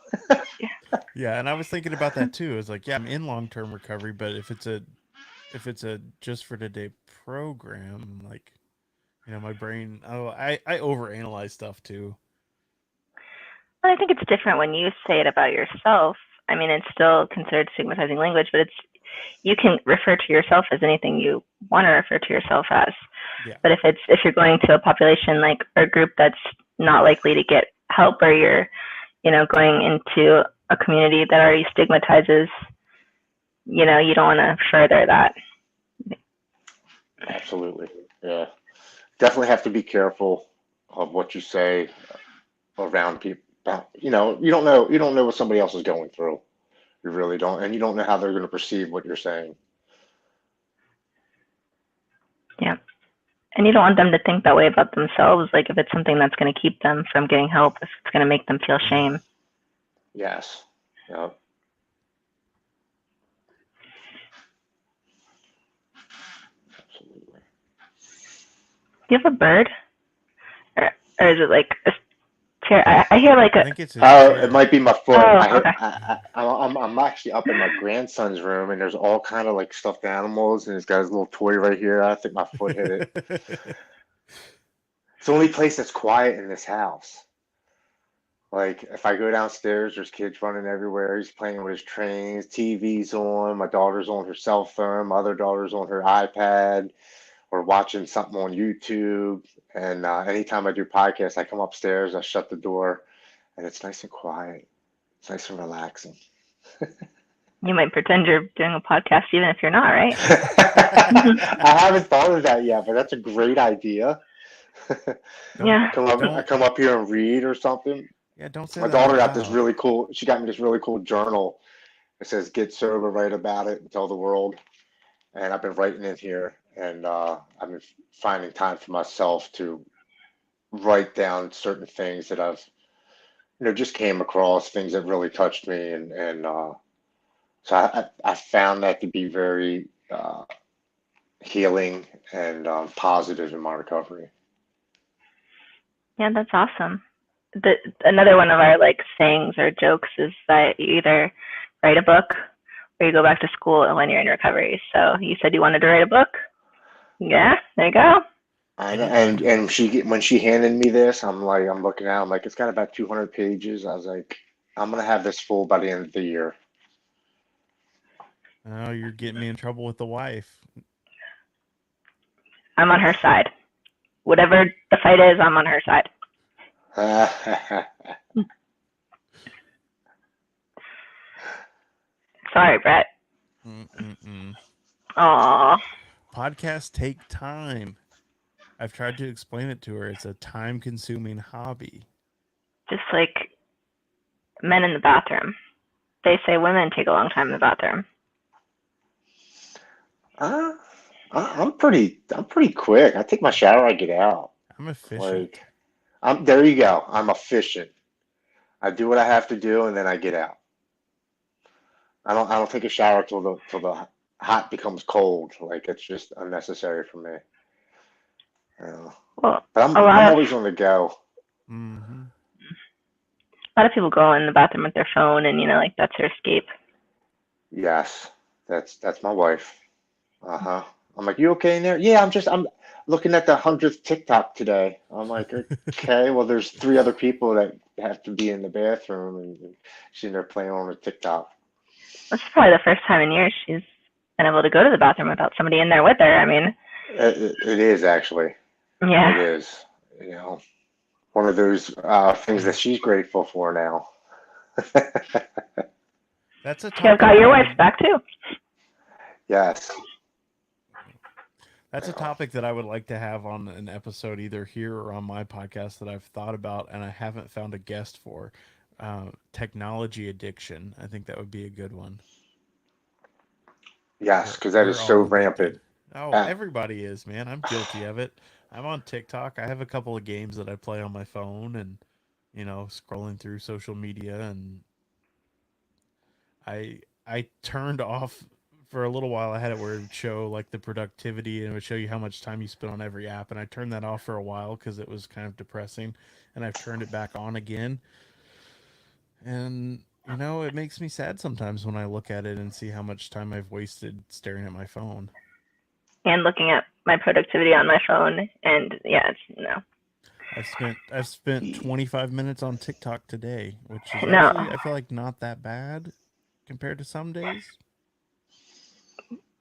Yeah, and I was thinking about that too. It's like, yeah, I'm in long-term recovery, but if it's a just for today program, like, my brain, I overanalyze stuff too. I think it's different when you say it about yourself. I mean, it's still considered stigmatizing language, but you can refer to yourself as anything you want to refer to yourself as. Yeah. But if you're going to a population like or a group that's not likely to get help, or you're going into a community that already stigmatizes, you don't want to further that. Absolutely. Yeah. Definitely have to be careful of what you say around people. You don't know what somebody else is going through. You really don't, and you don't know how they're going to perceive what you're saying. Yeah. And you don't want them to think that way about themselves. Like, if it's something that's going to keep them from getting help, if it's going to make them feel shame. Yes. Yeah. Absolutely. Do you have a bird? Or is it like a chair? I hear like I a. think it's his Oh, it chair. might be my foot. Oh, I hit. okay. I'm actually up in my grandson's room, and there's all kind of like stuffed animals, and he's got his little toy right here. I think my foot hit it. It's the only place that's quiet in this house. Like, if I go downstairs, there's kids running everywhere. He's playing with his trains, TV's on, my daughter's on her cell phone, my other daughter's on her iPad, or watching something on YouTube. And anytime I do podcasts, I come upstairs, I shut the door, and it's nice and quiet. It's nice and relaxing. You might pretend you're doing a podcast even if you're not, right? I haven't thought of that yet, but that's a great idea. Yeah. I come up here and read or something. Yeah, don't say My that daughter out got this loud. really cool. She got me this really cool journal. It says "Get sober, write about it, and tell the world." And I've been writing in here, and I've been finding time for myself to write down certain things that I've, just came across, things that really touched me, and so I found that to be very healing and positive in my recovery. Yeah, that's awesome. Another one of our like sayings or jokes is that you either write a book or you go back to school when you're in recovery. So you said you wanted to write a book. Yeah, there you go. And when she handed me this, I'm looking at it, I'm like, it's got about 200 pages. I was like, I'm gonna have this full by the end of the year. Oh, you're getting me in trouble with the wife. I'm on her side. Whatever the fight is, I'm on her side. Sorry, Brett. Mm-mm-mm. Aw. Podcasts take time. I've tried to explain it to her. It's a time-consuming hobby. Just like men in the bathroom. They say women take a long time in the bathroom. I'm pretty quick. I take my shower, I get out. I'm efficient. Like, there you go. I'm efficient. I do what I have to do, and then I get out. I don't take a shower till the hot becomes cold. Like, it's just unnecessary for me. Well, But I'm always on the go. Mm-hmm. a lot of people go in the bathroom with their phone, and like that's their escape. Yes, that's my wife. Uh-huh. I'm like, you okay in there? Yeah, I'm looking at the 100th TikTok today. I'm like, okay, well, there's 3 other people that have to be in the bathroom, and she's in there playing on her TikTok. This is probably the first time in years she's been able to go to the bathroom without somebody in there with her. I mean, It is actually. yeah. It is. One of those things that she's grateful for now. That's a I've topic. got your wife's back too. Yes. That's a topic that I would like to have on an episode, either here or on my podcast, that I've thought about and I haven't found a guest for. Technology addiction. I think that would be a good one. Yes, because that is We're so all rampant. addicted. Oh, Uh, everybody is, man. I'm guilty of it. I'm on TikTok. I have a couple of games that I play on my phone and, scrolling through social media, and I turned off for a little while. I had it where it would show like the productivity and it would show you how much time you spent on every app, and I turned that off for a while because it was kind of depressing, and I've turned it back on again. And it makes me sad sometimes when I look at it and see how much time I've wasted staring at my phone. And looking at my productivity on my phone, and yeah, no. I've spent 25 minutes on TikTok today, which is No. actually, I feel like, not that bad compared to some days.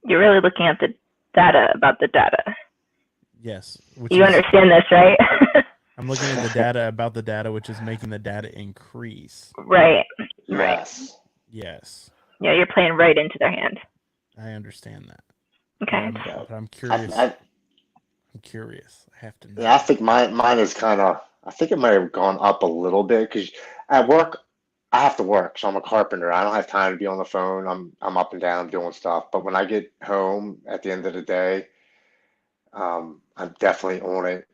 You're really looking at the data about the data. Yes, You understand this, right? I'm looking at the data about the data, which is making the data increase. Right. yes. Yes, Yeah, you're playing right into their hand. I understand that. Okay. But I'm curious. I I'm curious. I have to know. Yeah, I think mine is kind of. I think it might have gone up a little bit because at work I have to work, so I'm a carpenter. I don't have time to be on the phone. I'm up and down doing stuff. But when I get home at the end of the day, I'm definitely on it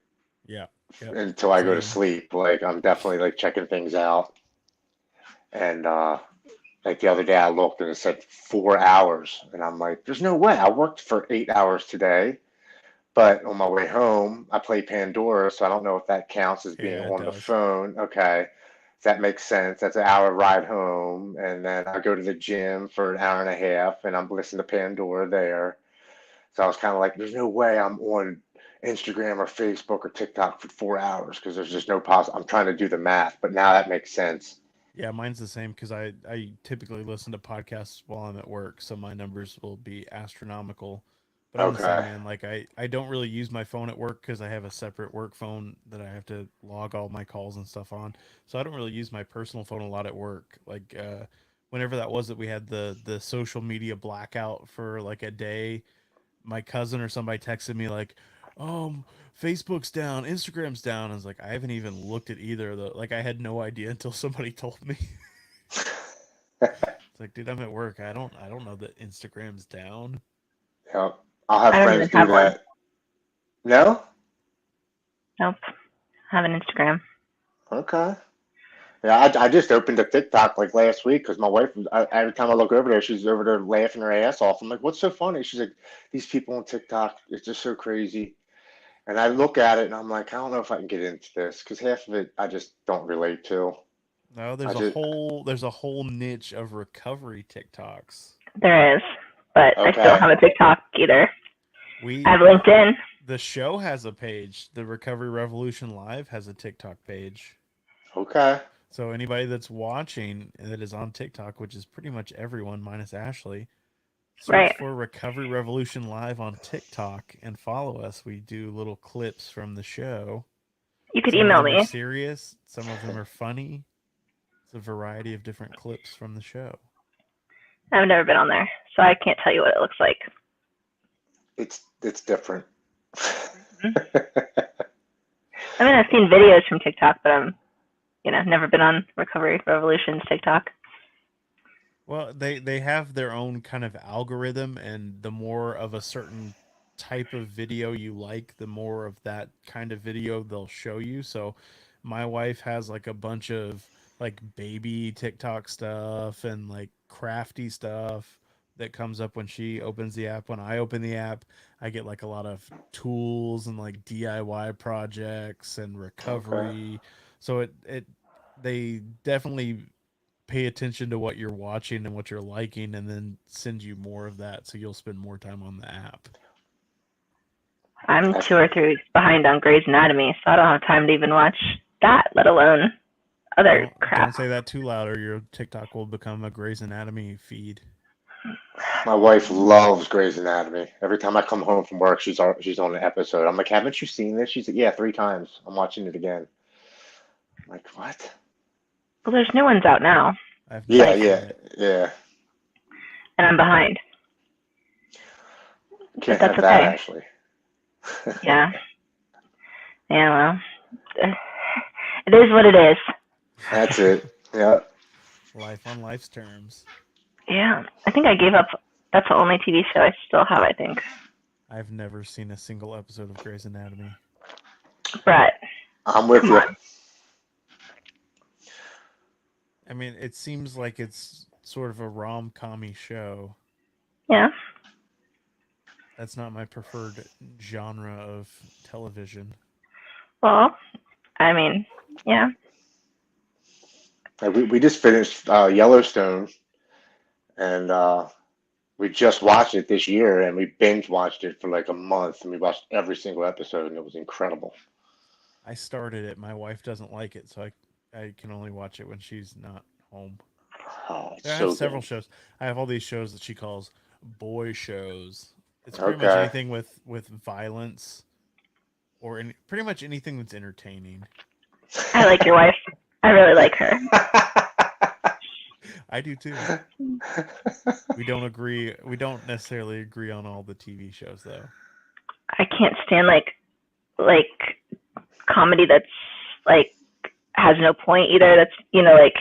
Yeah. Yep. until I go to Same. sleep. Like I'm definitely like checking things out. And like the other day, I looked and it said 4 hours, and I'm like, there's no way. I worked for 8 hours today. But on my way home, I play Pandora, so I don't know if that counts as being Yeah, it on the does. phone. Okay, that makes sense. That's an hour ride home, and then I go to the gym for an hour and a half, and I'm listening to Pandora there. So I was kind of like, there's no way I'm on Instagram or Facebook or TikTok for 4 hours because there's just no possible. I'm trying to do the math, but now that makes sense. Yeah, mine's the same because I typically listen to podcasts while I'm at work, so my numbers will be astronomical. But I'm the same, Okay. man. Like I don't really use my phone at work because I have a separate work phone that I have to log all my calls and stuff on. So I don't really use my personal phone a lot at work. Like whenever that was that we had the social media blackout for like a day, my cousin or somebody texted me like, Facebook's down, Instagram's down. I was like, I haven't even looked at either of the. Like, I had no idea until somebody told me. It's like, dude, I'm at work. I don't know that Instagram's down. Yep. I'll have I don't friends even do have one. that. No? Nope. I have an Instagram. Okay. Yeah, I just opened a TikTok like last week because my wife, every time I look over there, she's over there laughing her ass off. I'm like, what's so funny? She's like, these people on TikTok, it's just so crazy. And I look at it and I'm like, I don't know if I can get into this because half of it I just don't relate to. No, I just, there's a whole niche of recovery TikToks. There is, but I still okay. have a TikTok either. We I have LinkedIn. The show has a page. The Recovery Revolution Live has a TikTok page. Okay. So anybody that's watching that is on TikTok, which is pretty much everyone minus Ashley, Search Right. for Recovery Revolution Live on TikTok and follow us. We do little clips from the show. You could Some of email them are me. serious, some of them are funny. It's a variety of different clips from the show. I've never been on there, so I can't tell you what it looks like. It's different. I mean, I've seen videos from TikTok, but I'm, never been on Recovery Revolution's TikTok. Well, they have their own kind of algorithm, and the more of a certain type of video you like, the more of that kind of video they'll show you. So my wife has like a bunch of like baby TikTok stuff and like crafty stuff that comes up when she opens the app. When I open the app, I get like a lot of tools and like DIY projects and recovery. So it they definitely pay attention to what you're watching and what you're liking, and then send you more of that, so you'll spend more time on the app. I'm 2 or 3 weeks behind on Grey's Anatomy, so I don't have time to even watch that, let alone other crap. Don't say that too loud, or your TikTok will become a Grey's Anatomy feed. My wife loves Grey's Anatomy. Every time I come home from work, she's on an episode. I'm like, haven't you seen this? She's like, yeah, 3 times. I'm watching it again. I'm like, what? Well, there's new ones out now. Yeah. And I'm behind. Can't that's have that, okay. actually. Yeah. Yeah, well, it is what it is. That's it. Yeah. Life on life's terms. Yeah. I think I gave up. That's the only TV show I still have, I think. I've never seen a single episode of Grey's Anatomy. Brett. I'm with you. I mean, it seems like it's sort of a rom-com-y show. Yeah. That's not my preferred genre of television. Well, I mean, yeah. We just finished Yellowstone, and we just watched it this year, and we binge watched it for like a month, and we watched every single episode, and it was incredible. I started it. My wife doesn't like it, so I can only watch it when she's not home. Oh, I have several shows. I have all these shows that she calls boy shows. It's pretty much anything with violence, or pretty much anything that's entertaining. I like your wife. I really like her. I do too. We don't agree. We don't necessarily agree on all the TV shows, though. I can't stand like comedy that's like has no point either. That's like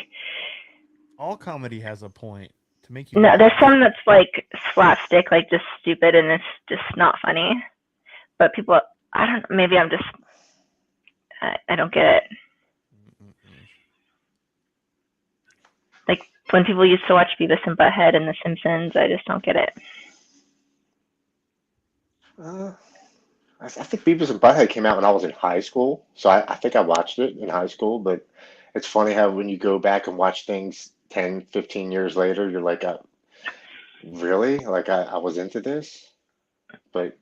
all comedy has a point to make you. No, there's some that's like slapstick, like just stupid, and it's just not funny. But people, I don't. Maybe I'm just. I don't get it. Like when people used to watch Beavis and Butthead and The Simpsons, I just don't get it. I think Beavis and Butthead came out when I was in high school, so I think I watched it in high school, but it's funny how when you go back and watch things 10, 15 years later, you're like, really? Like I was into this? But,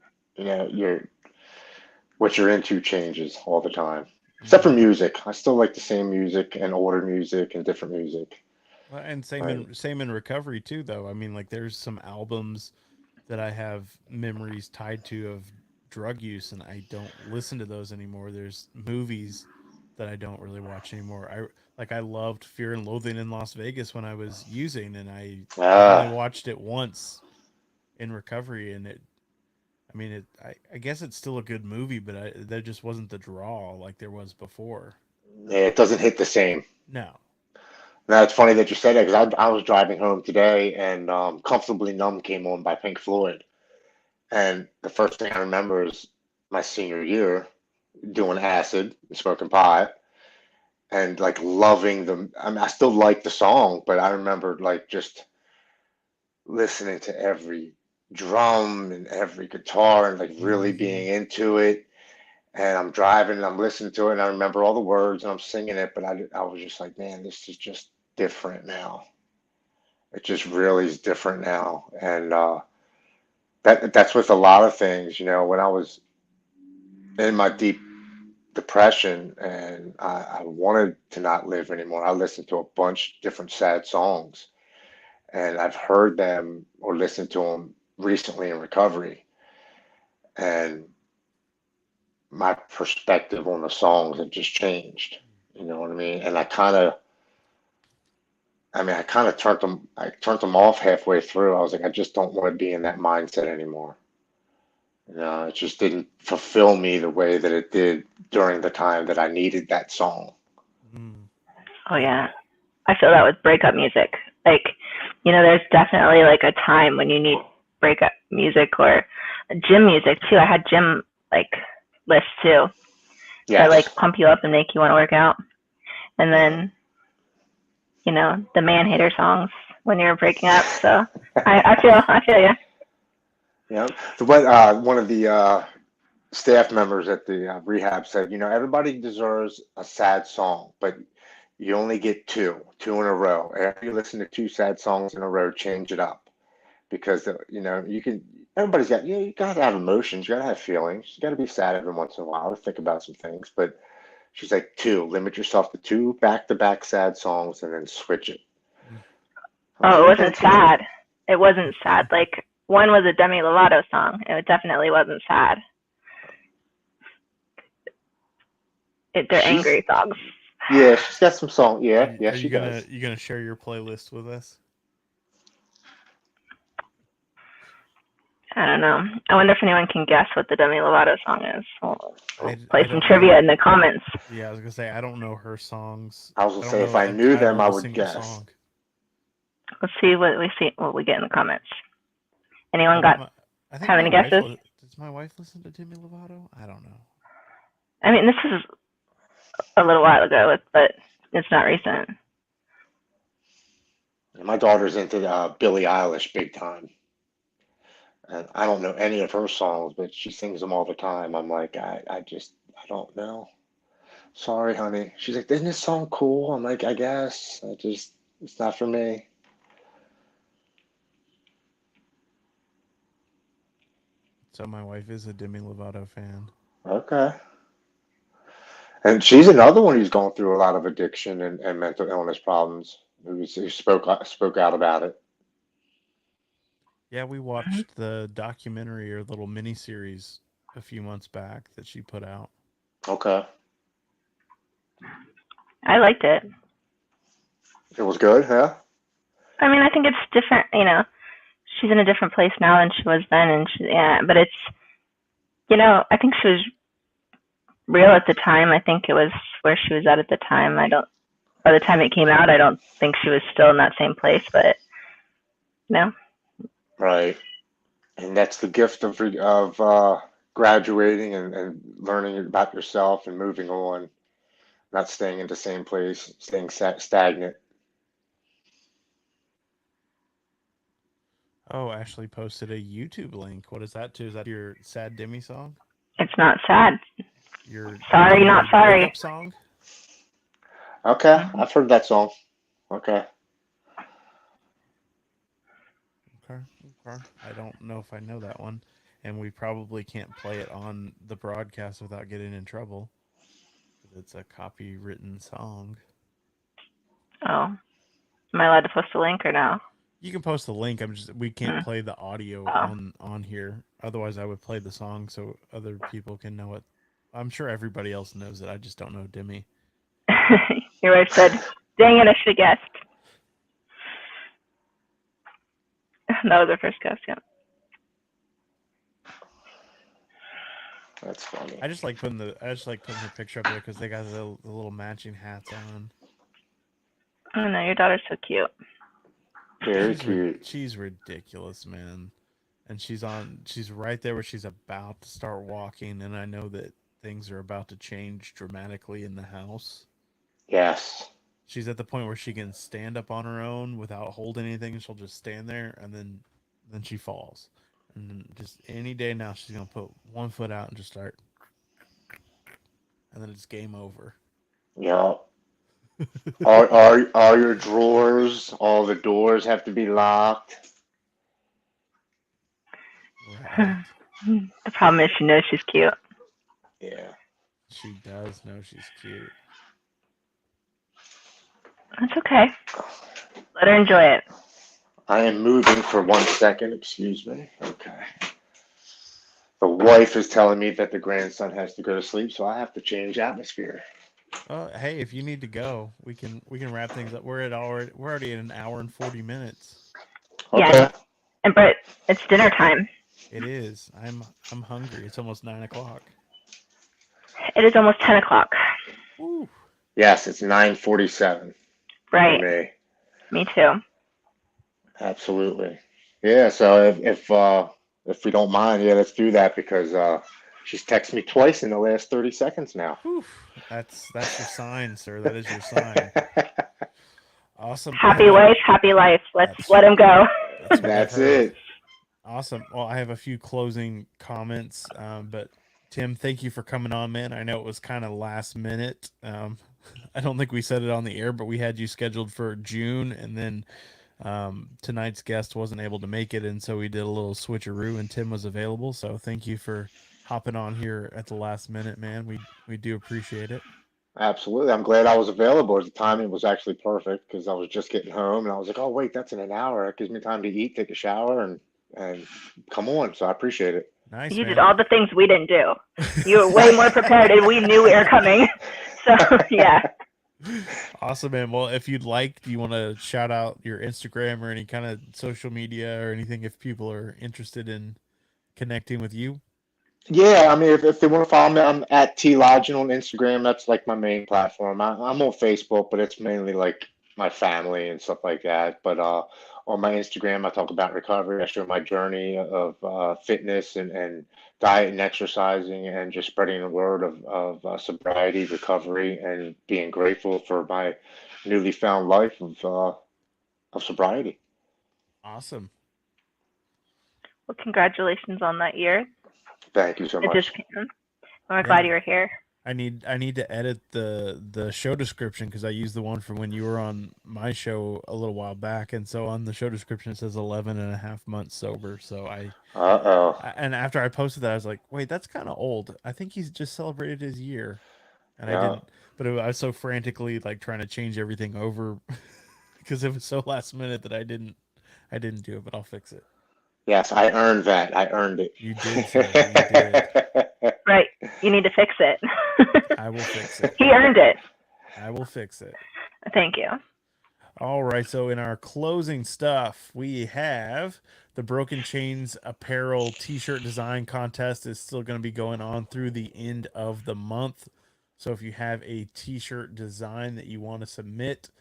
what you're into changes all the time, except for music. I still like the same music and older music and different music. Well, and same in recovery too, though. I mean, like there's some albums that I have memories tied to of drug use, and I don't listen to those anymore. There's movies that I don't really watch anymore. I loved Fear and Loathing in Las Vegas when I was using, and I only watched it once in recovery, and I guess it's still a good movie, but there just wasn't the draw like there was before. Yeah, it doesn't hit the same. No. Now, it's funny that you said that because I was driving home today, and Comfortably Numb came on by Pink Floyd. And the first thing I remember is my senior year doing acid and smoking pot and like loving them. I mean, I still like the song, but I remember like just listening to every drum and every guitar and like really being into it. And I'm driving and I'm listening to it and I remember all the words and I'm singing it, but I was just like, man, this is just different now. It just really is different now. And that's with a lot of things, when I was in my deep depression and I wanted to not live anymore. I listened to a bunch of different sad songs. and I've heard them or listened to them recently in recovery, and my perspective on the songs have just changed. You know what I mean? And I kind of turned them off halfway through. I was like, I just don't want to be in that mindset anymore. You know, it just didn't fulfill me the way that it did during the time that I needed that song. Mm. Oh yeah, I feel that with breakup music. Like, there's definitely like a time when you need breakup music or gym music too. I had gym like lists too that like Yes. pump you up and make you want to work out. And then, the man hater songs when you're breaking up. So I feel you. Yeah. One of the staff members at the rehab said, everybody deserves a sad song, but you only get two in a row. After you listen to two sad songs in a row, change it up because everybody's got you got to have emotions, you got to have feelings, you got to be sad every once in a while to think about some things. But she's like, limit yourself to two back-to-back sad songs and then switch it. Oh, it wasn't sad. It wasn't sad. Like, one was a Demi Lovato song. It definitely wasn't sad. They're angry songs. Yeah, she's got some songs. Yeah, Are she you does. gonna share your playlist with us? I don't know. I wonder if anyone can guess what the Demi Lovato song is. We'll play some don't trivia know. in the comments. Yeah, I was gonna say I don't know her songs. I was gonna don't say know if I a knew title them, of I a would single guess. song. Let's see what we get in the comments. Anyone I think have any guesses? Does my wife listen to Demi Lovato? I don't know. I mean, this is a little while ago, but it's not recent. My daughter's into Billie Eilish big time, and I don't know any of her songs, but she sings them all the time. I'm like, I don't know. Sorry, honey. She's like, isn't this song cool? I'm like, I guess. It's not for me. So my wife is a Demi Lovato fan. Okay. And she's another one who's going through a lot of addiction and mental illness problems. Who spoke out about it. Yeah, we watched the documentary or little mini series a few months back that she put out. Okay. I liked it. It was good, huh? I mean, I think it's different. She's in a different place now than she was then, and but it's, I think she was real at the time. I think it was where she was at the time. By the time it came out, I don't think she was still in that same place, but Right. And that's the gift of graduating and learning about yourself and moving on, not staying in the same place, staying stagnant. Oh, Ashley posted a YouTube link. What is that to? Is that your sad Demi song? it's not sad. Your Sorry, not sorry. breakup song? Okay, I've heard that song. Okay. Okay. I don't know if I know that one. And we probably can't play it on the broadcast without getting in trouble. It's a copywritten song. Oh, am I allowed to post a link or no? You can post the link. We can't play the audio on here. Otherwise, I would play the song so other people can know it. I'm sure everybody else knows it. I just don't know Demi. Your wife said, "Dang it, I should have guessed." That was our first guess. Yeah. That's funny. I just like putting her picture up there because they got the little matching hats on. Oh no, your daughter's so cute. Very cute. She's ridiculous, man. And she's right there where she's about to start walking, and I know that things are about to change dramatically in the house. Yes. She's at the point where she can stand up on her own without holding anything. She'll just stand there, and then she falls. And then just any day now, she's gonna put one foot out and just start, and then it's game over. Yeah. All your drawers, all the doors have to be locked. Right. The problem is she knows she's cute. Yeah. She does know she's cute. That's okay. Let her enjoy it. I am moving for 1 second. Excuse me. Okay. The wife is telling me that the grandson has to go to sleep, so I have to change atmosphere. Hey, if you need to go, we can wrap things up. We're already at an hour and 40 minutes. Yeah. Okay. And Brett, it's dinner time. It is. I'm hungry. It's almost 9 o'clock. It is almost 10 o'clock. Woo. Yes, it's 9:47 for Right. me. Me too. Absolutely. Yeah, so if we don't mind, yeah, let's do that because she's texted me twice in the last 30 seconds now. Whew. That's your sign, sir. That is your sign. Awesome. Happy wife, happy life. Let's let him go. That's what That's I've heard. it. Awesome. Well, I have a few closing comments, but Tim, thank you for coming on, man. I know it was kind of last minute. I don't think we said it on the air, but we had you scheduled for June, and then tonight's guest wasn't able to make it, and so we did a little switcheroo, and Tim was available. So thank you for hopping on here at the last minute, man. We do appreciate it. Absolutely. I'm glad I was available. The timing was actually perfect because I was just getting home and I was like, oh, wait, that's in an hour. It gives me time to eat, take a shower, and come on. So I appreciate it. Nice. You man. did all the things we didn't do. You were way more prepared, and we knew we were coming. So, yeah. Awesome, man. Well, if you'd like, do you want to shout out your Instagram or any kind of social media or anything if people are interested in connecting with you? Yeah, I mean, if they want to follow me, I'm at Lodgen on Instagram. That's like my main platform. I'm on Facebook, but it's mainly like my family and stuff like that. But on my Instagram, I talk about recovery. I show my journey of fitness and diet and exercising and just spreading the word of sobriety, recovery, and being grateful for my newly found life of sobriety. Awesome. Well, congratulations on that year. Thank you so It much. just came. We're glad you were here. I need to edit the show description because I used the one from when you were on my show a little while back, and so on the show description it says 11 and a half months sober. So Uh-oh. and after I posted that, I was like, wait, that's kind of old. I think he's just celebrated his year, and I Yeah. didn't. But I was so frantically like trying to change everything over because it was so last minute that I didn't do it. But I'll fix it. Yes, I earned that. I earned it. You did, sir. You did. Right. You need to fix it. I will fix it. He earned it. I will fix it. Thank you. All right. So in our closing stuff, we have the Broken Chains apparel t-shirt design contest is still going to be going on through the end of the month. So if you have a t-shirt design that you want to submit,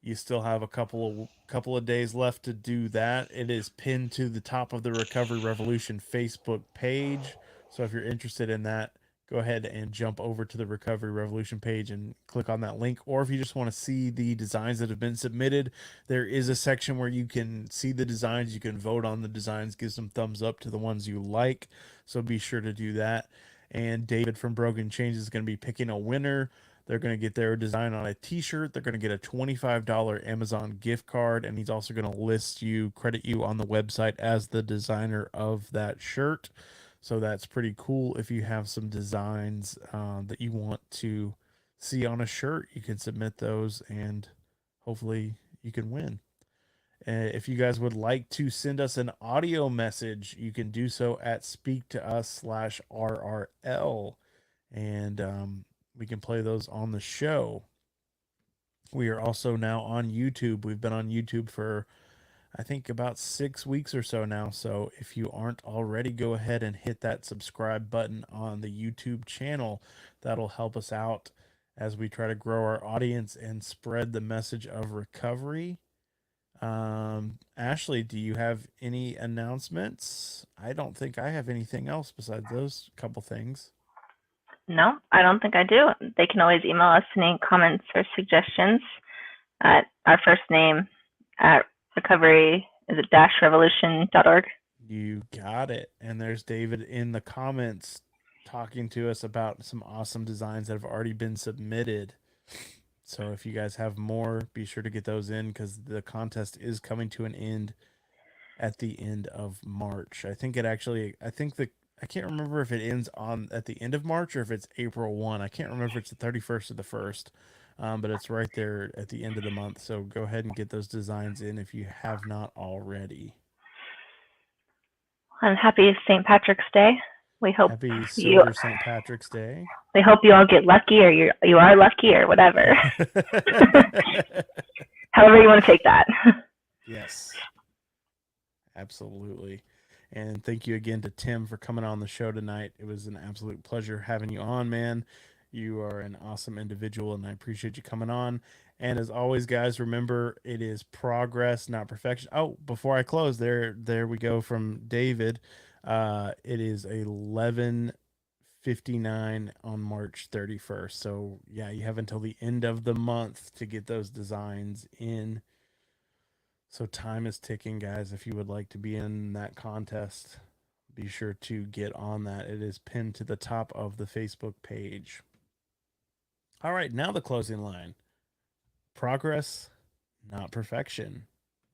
you still have a couple of days left to do that. It is pinned to the top of the Recovery Revolution Facebook page. So if you're interested in that, go ahead and jump over to the Recovery Revolution page and click on that link. Or if you just want to see the designs that have been submitted, there is a section where you can see the designs. You can vote on the designs, give some thumbs up to the ones you like. So be sure to do that. And David from Broken Chains is going to be picking a winner. They're going to get their design on a t-shirt. They're going to get a $25 Amazon gift card. And he's also going to credit you on the website as the designer of that shirt. So that's pretty cool. If you have some designs that you want to see on a shirt, you can submit those and hopefully you can win. If you guys would like to send us an audio message, you can do so at speaktous/RRL. And we can play those on the show. We are also now on YouTube. We've been on YouTube for, I think, about 6 weeks or so now. So if you aren't already, go ahead and hit that subscribe button on the YouTube channel. That'll help us out as we try to grow our audience and spread the message of recovery. Ashley, do you have any announcements? I don't think I have anything else besides those couple things. No, I don't think I do. They can always email us any comments or suggestions at our first name at recovery-revolution.org. You got it. And there's David in the comments talking to us about some awesome designs that have already been submitted. So if you guys have more, be sure to get those in because the contest is coming to an end at the end of March. I can't remember if it ends at the end of March or if it's April 1. I can't remember if it's the 31st or the 1st. but it's right there at the end of the month. So go ahead and get those designs in if you have not already. And happy St. Patrick's Day. We hope Happy you. Silver St. Patrick's Day. We hope you all get lucky, or you are lucky, or whatever. However you want to take that. Yes, absolutely. And thank you again to Tim for coming on the show tonight. It was an absolute pleasure having you on, man. You are an awesome individual, and I appreciate you coming on. And as always, guys, remember it is progress, not perfection. Oh, before I close, there we go from David. It is 11:59 on March 31st. So yeah, you have until the end of the month to get those designs in. So time is ticking, guys. If you would like to be in that contest, be sure to get on that. It is pinned to the top of the Facebook page. All right, now the closing line. Progress, not perfection.